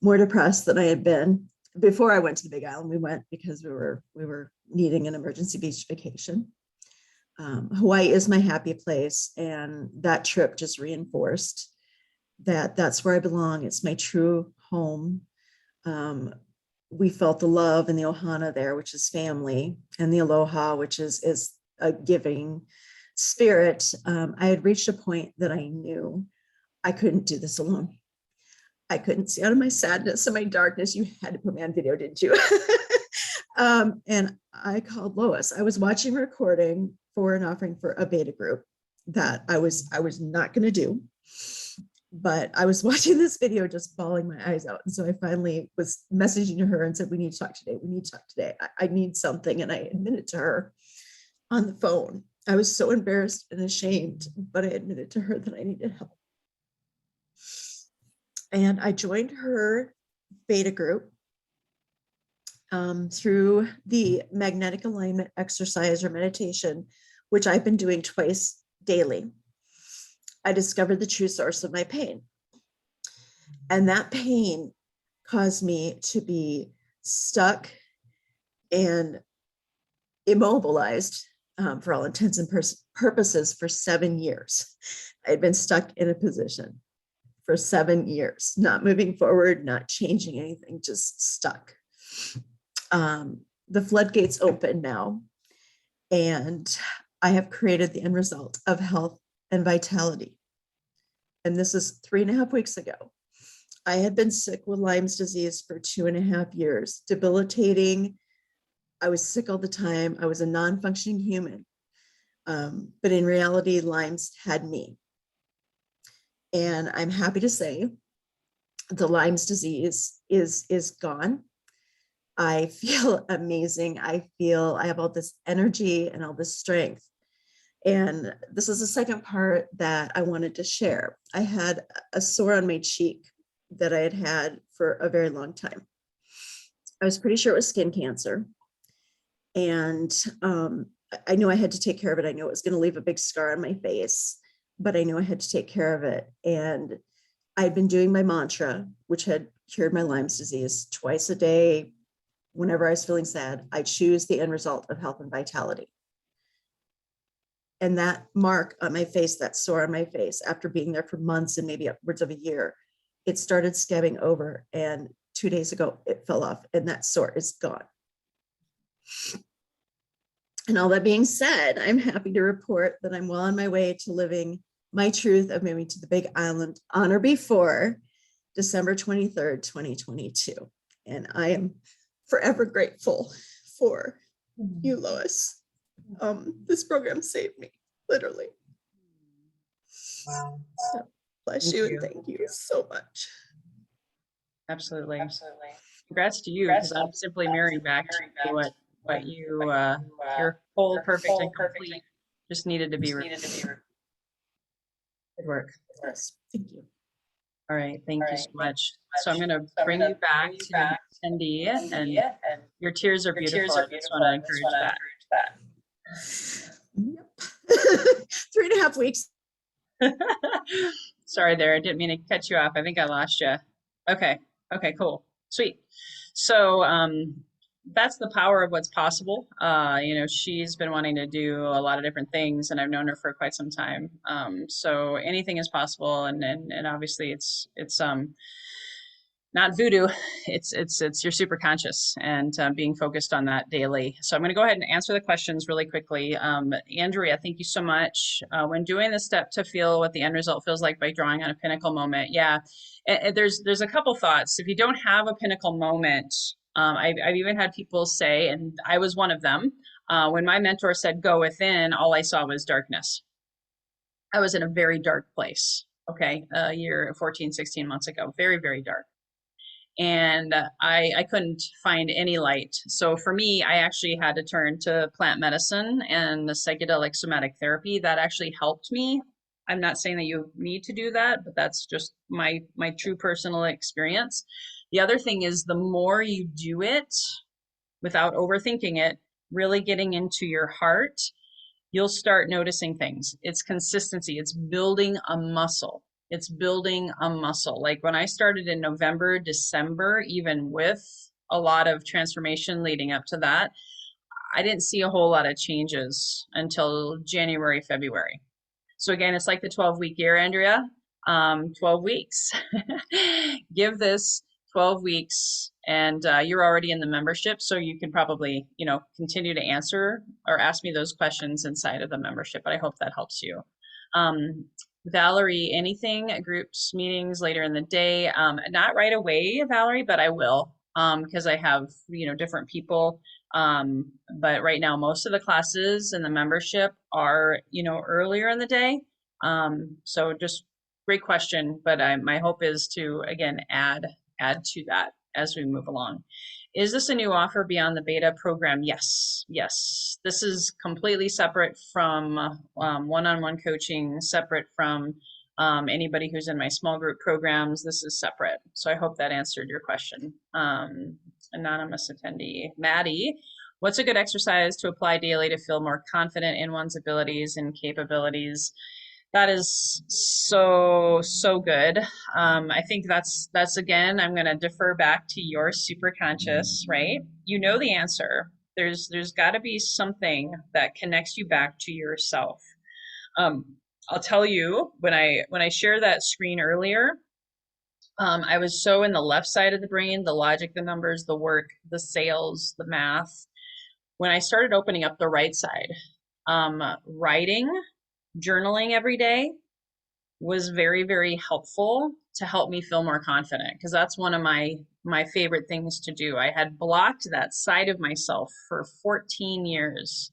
more depressed than I had been. Before I went to the Big Island, we went because we were needing an emergency beach vacation. Hawaii is my happy place, and that trip just reinforced that that's where I belong. It's my true home. We felt the love and the ohana there, which is family, and the aloha, which is a giving spirit. I had reached a point that I knew I couldn't do this alone. I couldn't see out of my sadness and my darkness. You had to put me on video, didn't you? And I called Lois. I was watching a recording for an offering for a beta group that I was not going to do, but I was watching this video just bawling my eyes out. And so I finally was messaging her and said, we need to talk today. We need to talk today. I need something. And I admitted to her on the phone. I was so embarrassed and ashamed, but I admitted to her that I needed help. And I joined her beta group through the magnetic alignment exercise or meditation, which I've been doing twice daily. I discovered the true source of my pain. And that pain caused me to be stuck and immobilized for all intents and purposes for 7 years. I had been stuck in a position for 7 years, not moving forward, not changing anything, just stuck. The floodgates open now, and I have created the end result of health and vitality. And this is 3.5 weeks ago. I had been sick with Lyme's disease for 2.5 years, debilitating. I was sick all the time. I was a non-functioning human. But in reality, Lyme's had me. And I'm happy to say the Lyme's disease is gone. I feel amazing. I have all this energy and all this strength. And this is the second part that I wanted to share. I had a sore on my cheek that I had had for a very long time. I was pretty sure it was skin cancer. And I knew I had to take care of it. I knew it was going to leave a big scar on my face, but I knew I had to take care of it. And I'd been doing my mantra, which had cured my Lyme's disease, twice a day. Whenever I was feeling sad, I choose the end result of health and vitality. And that mark on my face, that sore on my face, after being there for months and maybe upwards of a year, it started scabbing over, and 2 days ago it fell off, and that sore is gone. And all that being said, I'm happy to report that I'm well on my way to living my truth of moving to the Big Island on or before December 23rd, 2022. And I am forever grateful for you, Lois. This program saved me, literally. Wow. So bless you and thank you so much. Absolutely. Congrats to you, because I'm simply mirroring back to what you, you're whole, perfect, and complete. Just needed to be. Good work. Yes, thank you. All right, thank you so much. So I'm going to bring you back to the attendee, and your tears are beautiful. I just want to encourage that. Yep. 3.5 weeks. Sorry there, I didn't mean to cut you off. I think I lost you. Okay, cool, sweet. So that's the power of what's possible. You know, she's been wanting to do a lot of different things, and I've known her for quite some time. So anything is possible, and obviously it's not voodoo, it's your super conscious, and being focused on that daily. So I'm going to go ahead and answer the questions really quickly. Andrea, thank you so much. When doing the step to feel what the end result feels like by drawing on a pinnacle moment, yeah, there's a couple thoughts. If you don't have a pinnacle moment, I've even had people say, and I was one of them, when my mentor said go within, all I saw was darkness. I was in a very dark place, okay, a year, 14, 16 months ago, very, very dark. And I couldn't find any light. So for me, I actually had to turn to plant medicine and the psychedelic somatic therapy. That actually helped me. I'm not saying that you need to do that, but that's just my true personal experience. The other thing is, the more you do it without overthinking it, really getting into your heart, you'll start noticing things. It's consistency. It's building a muscle. It's building a muscle. Like when I started in November, December, even with a lot of transformation leading up to that, I didn't see a whole lot of changes until January, February. So again, it's like the 12-week year, Andrea. 12 weeks. Give this 12 weeks, and you're already in the membership, so you can probably, you know, continue to answer or ask me those questions inside of the membership. But I hope that helps you. Valerie, anything, groups, meetings later in the day? Not right away, Valerie, but I will, because I have, you know, different people. But right now, most of the classes in the membership are, you know, earlier in the day. So just great question, but my hope is to, again, add to that as we move along. Is this a new offer beyond the beta program? Yes. This is completely separate from one-on-one coaching, separate from anybody who's in my small group programs. This is separate. So I hope that answered your question. Anonymous attendee, Maddie, what's a good exercise to apply daily to feel more confident in one's abilities and capabilities? That is so good. I think that's again, I'm going to defer back to your super conscious, right? You know the answer. There's got to be something that connects you back to yourself. I'll tell you, when I shared that screen earlier, I was so in the left side of the brain, the logic, the numbers, the work, the sales, the math. When I started opening up the right side, writing, journaling every day was very, very helpful to help me feel more confident, because that's one of my favorite things to do. I had blocked that side of myself for 14 years.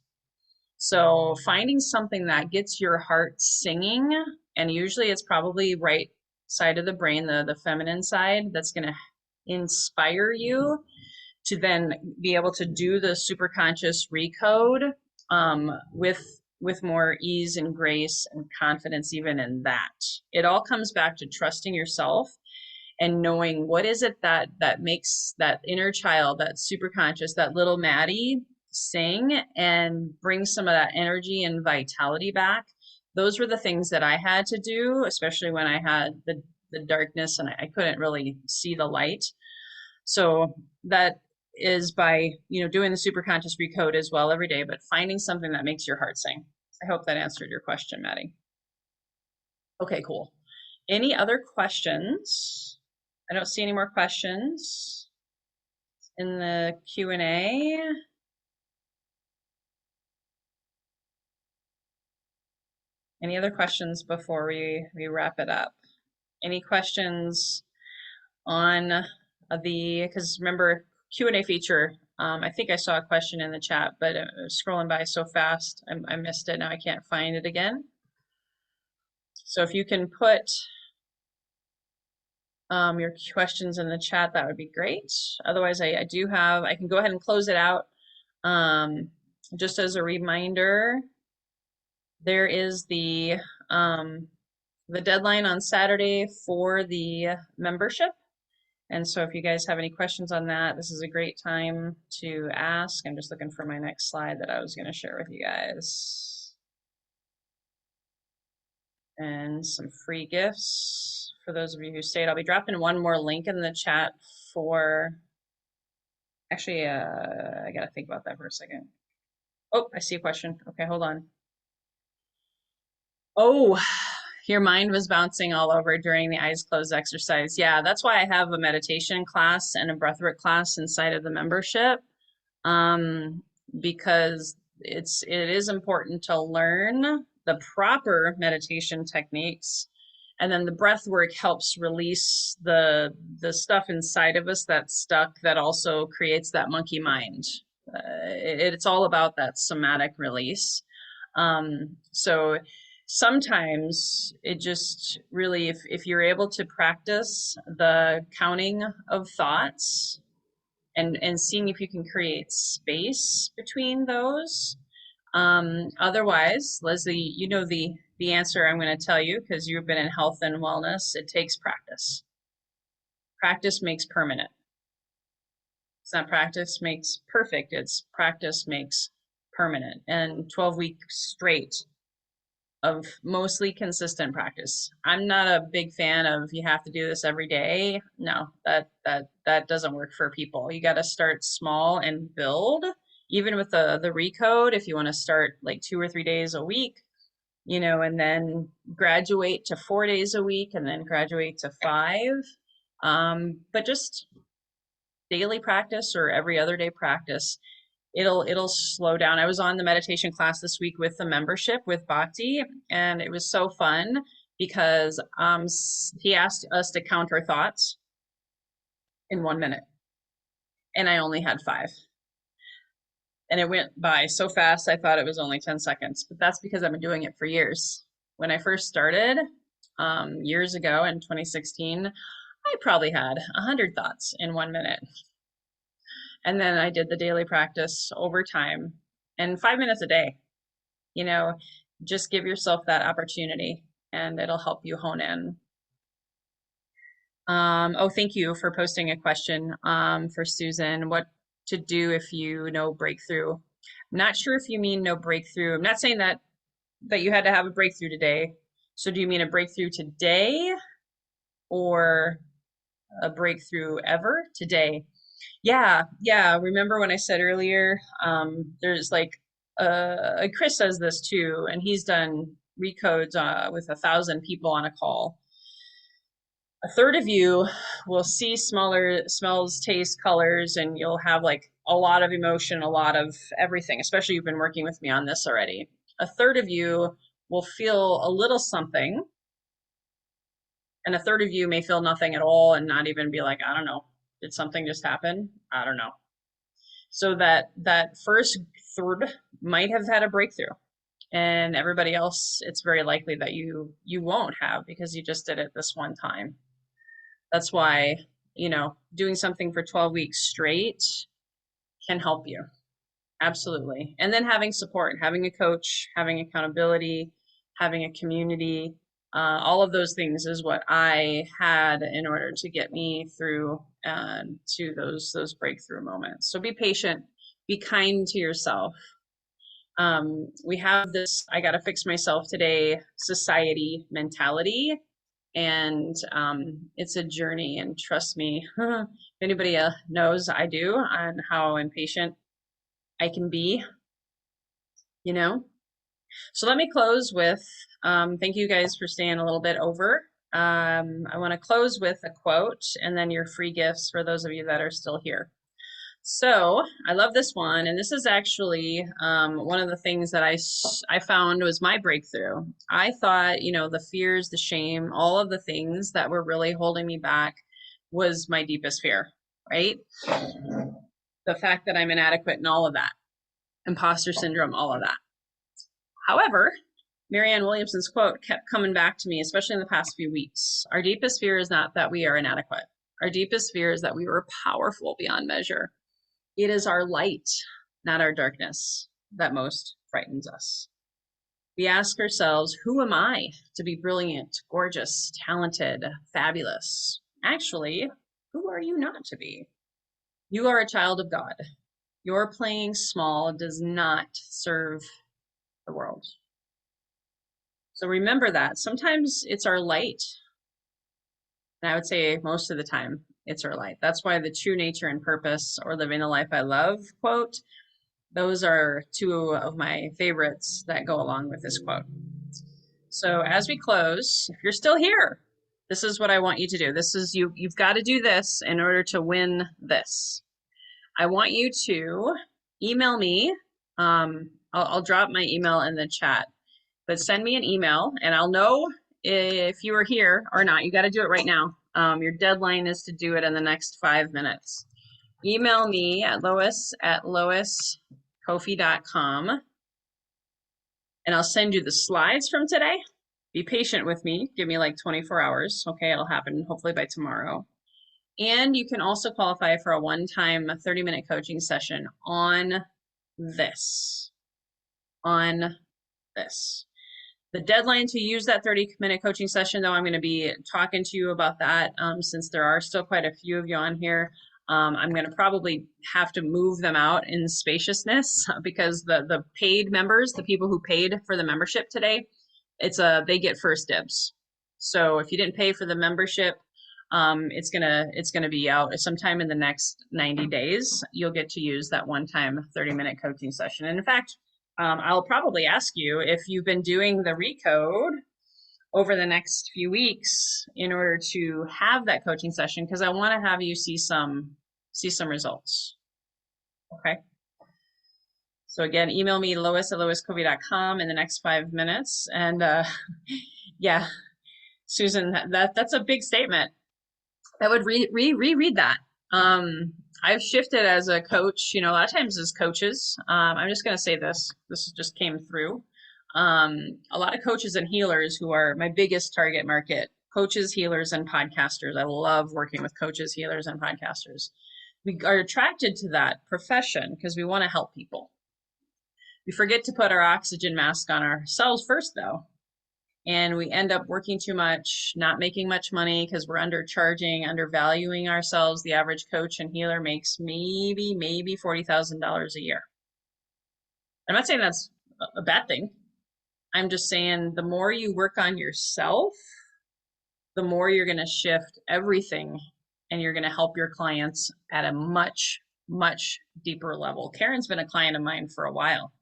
So finding something that gets your heart singing, and usually it's probably right side of the brain, the feminine side, that's going to inspire you to then be able to do the super conscious recode with more ease and grace and confidence, even in that. It all comes back to trusting yourself and knowing what is it that makes that inner child, that super conscious, that little Maddie sing and bring some of that energy and vitality back. Those were the things that I had to do, especially when I had the darkness and I couldn't really see the light. So that is by, you know, doing the super conscious recode as well every day, but finding something that makes your heart sing. I hope that answered your question, Maddie. Okay, cool. Any other questions? I don't see any more questions in the Q&A. Any other questions before we wrap it up? Any questions on because remember, Q&A feature, I think I saw a question in the chat, but it was scrolling by so fast, I missed it. Now I can't find it again. So if you can put your questions in the chat, that would be great. Otherwise, I can go ahead and close it out. Just as a reminder, there is the deadline on Saturday for the membership. And so if you guys have any questions on that, this is a great time to ask. I'm just looking for my next slide that I was going to share with you guys. And some free gifts for those of you who stayed. I'll be dropping one more link in the chat for, actually, I got to think about that for a second. Oh, I see a question. Okay, hold on. Oh, your mind was bouncing all over during the eyes closed exercise. Yeah, that's why I have a meditation class and a breathwork class inside of the membership, because it is important to learn the proper meditation techniques, and then the breath work helps release the stuff inside of us that's stuck, that also creates that monkey mind. It's all about that somatic release. So sometimes it just really, if you're able to practice the counting of thoughts and seeing if you can create space between those. Otherwise, Leslie, you know the answer I'm going to tell you, because you've been in health and wellness. It takes practice. Practice makes permanent. It's not practice makes perfect. It's practice makes permanent. And 12 weeks straight of mostly consistent practice. I'm not a big fan of you have to do this every day. No, that doesn't work for people. You got to start small and build. Even with the recode, if you want to start like 2 or 3 days a week, you know, and then graduate to 4 days a week, and then graduate to 5. But just daily practice or every other day practice, it'll slow down. I was on the meditation class this week with the membership with Bhakti, and it was so fun because he asked us to count our thoughts in 1 minute, and I only had 5. And it went by so fast, I thought it was only 10 seconds, but that's because I've been doing it for years. When I first started years ago in 2016, I probably had 100 thoughts in 1 minute. And then I did the daily practice over time, and 5 minutes a day. You know, just give yourself that opportunity and it'll help you hone in. Oh, thank you for posting a question for Susan. What to do if you know breakthrough? I'm not sure if you mean no breakthrough. I'm not saying that you had to have a breakthrough today. So do you mean a breakthrough today or a breakthrough ever today? Yeah. Remember when I said earlier, there's like, Chris says this too, and he's done recodes with 1,000 people on a call. A third of you will see smells, tastes, colors, and you'll have like a lot of emotion, a lot of everything, especially you've been working with me on this already. A third of you will feel a little something, and a third of you may feel nothing at all and not even be like, I don't know, did something just happen? I don't know. So that first third might have had a breakthrough, and everybody else, it's very likely that you won't have, because you just did it this one time. That's why, you know, doing something for 12 weeks straight can help you. Absolutely. And then having support, having a coach, having accountability, having a community, all of those things is what I had in order to get me through to those breakthrough moments. So be patient, be kind to yourself. We have this I gotta fix myself today society mentality, and it's a journey, and trust me, if anybody knows, I do, on how impatient I can be, you know. So let me close with thank you guys for staying a little bit over. I want to close with a quote and then your free gifts for those of you that are still here. So I love this one, and this is actually one of the things that I found was my breakthrough. I thought, you know, the fears, the shame, all of the things that were really holding me back was my deepest fear, right? The fact that I'm inadequate and all of that, imposter syndrome, all of that. However, Marianne Williamson's quote kept coming back to me, especially in the past few weeks. Our deepest fear is not that we are inadequate. Our deepest fear is that we were powerful beyond measure. It is our light, not our darkness, that most frightens us. We ask ourselves, who am I to be brilliant, gorgeous, talented, fabulous? Actually, who are you not to be? You are a child of God. Your playing small does not serve the world. So remember that. Sometimes it's our light. And I would say most of the time, it's our light. That's why the true nature and purpose or living the life I love quote, those are two of my favorites that go along with this quote. So as we close, if you're still here, this is what I want you to do. This is you've got to do this in order to win this. I want you to email me. I'll drop my email in the chat, but send me an email and I'll know if you are here or not. You got to do it right now. Your deadline is to do it in the next 5 minutes. Email me at lois@loiskoffi.com and I'll send you the slides from today. Be patient with me. Give me like 24 hours. Okay, it'll happen hopefully by tomorrow. And you can also qualify for a one-time 30-minute coaching session on this. The deadline to use that 30-minute coaching session, though, I'm going to be talking to you about that since there are still quite a few of you on here. I'm going to probably have to move them out in spaciousness because the paid members, the people who paid for the membership today, they get first dibs. So if you didn't pay for the membership, it's gonna be out sometime in the next 90 days. You'll get to use that one-time 30-minute coaching session. And in fact, I'll probably ask you if you've been doing the recode over the next few weeks in order to have that coaching session, because I want to have you see some results. Okay. So again, email me lois@loiskoffi.com in the next 5 minutes. And yeah, Susan, that's a big statement. I would reread that. I've shifted as a coach, you know, a lot of times as coaches, I'm just going to say this just came through. A lot of coaches and healers who are my biggest target market, coaches, healers, and podcasters. I love working with coaches, healers, and podcasters. We are attracted to that profession because we want to help people. We forget to put our oxygen mask on ourselves first, though. And we end up working too much, not making much money because we're undercharging, undervaluing ourselves. The average coach and healer makes maybe $40,000 a year. I'm not saying that's a bad thing. I'm just saying the more you work on yourself, the more you're going to shift everything and you're going to help your clients at a much, much deeper level. Karen's been a client of mine for a while.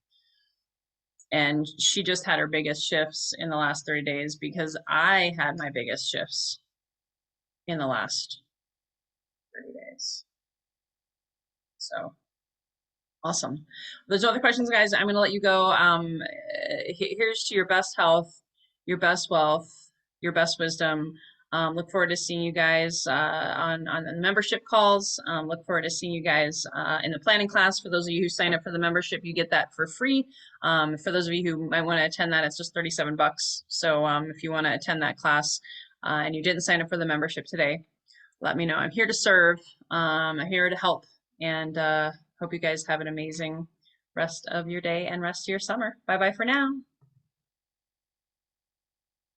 And she just had her biggest shifts in the last 30 days because I had my biggest shifts in the last 30 days. So awesome. There's no other questions, guys. I'm going to let you go. Here's to your best health, your best wealth, your best wisdom. Look forward to seeing you guys on the membership calls. Look forward to seeing you guys in the planning class. For those of you who sign up for the membership, you get that for free. For those of you who might want to attend that, it's just $37. So if you want to attend that class and you didn't sign up for the membership today, let me know. I'm here to serve. I'm here to help. And hope you guys have an amazing rest of your day and rest of your summer. Bye-bye for now.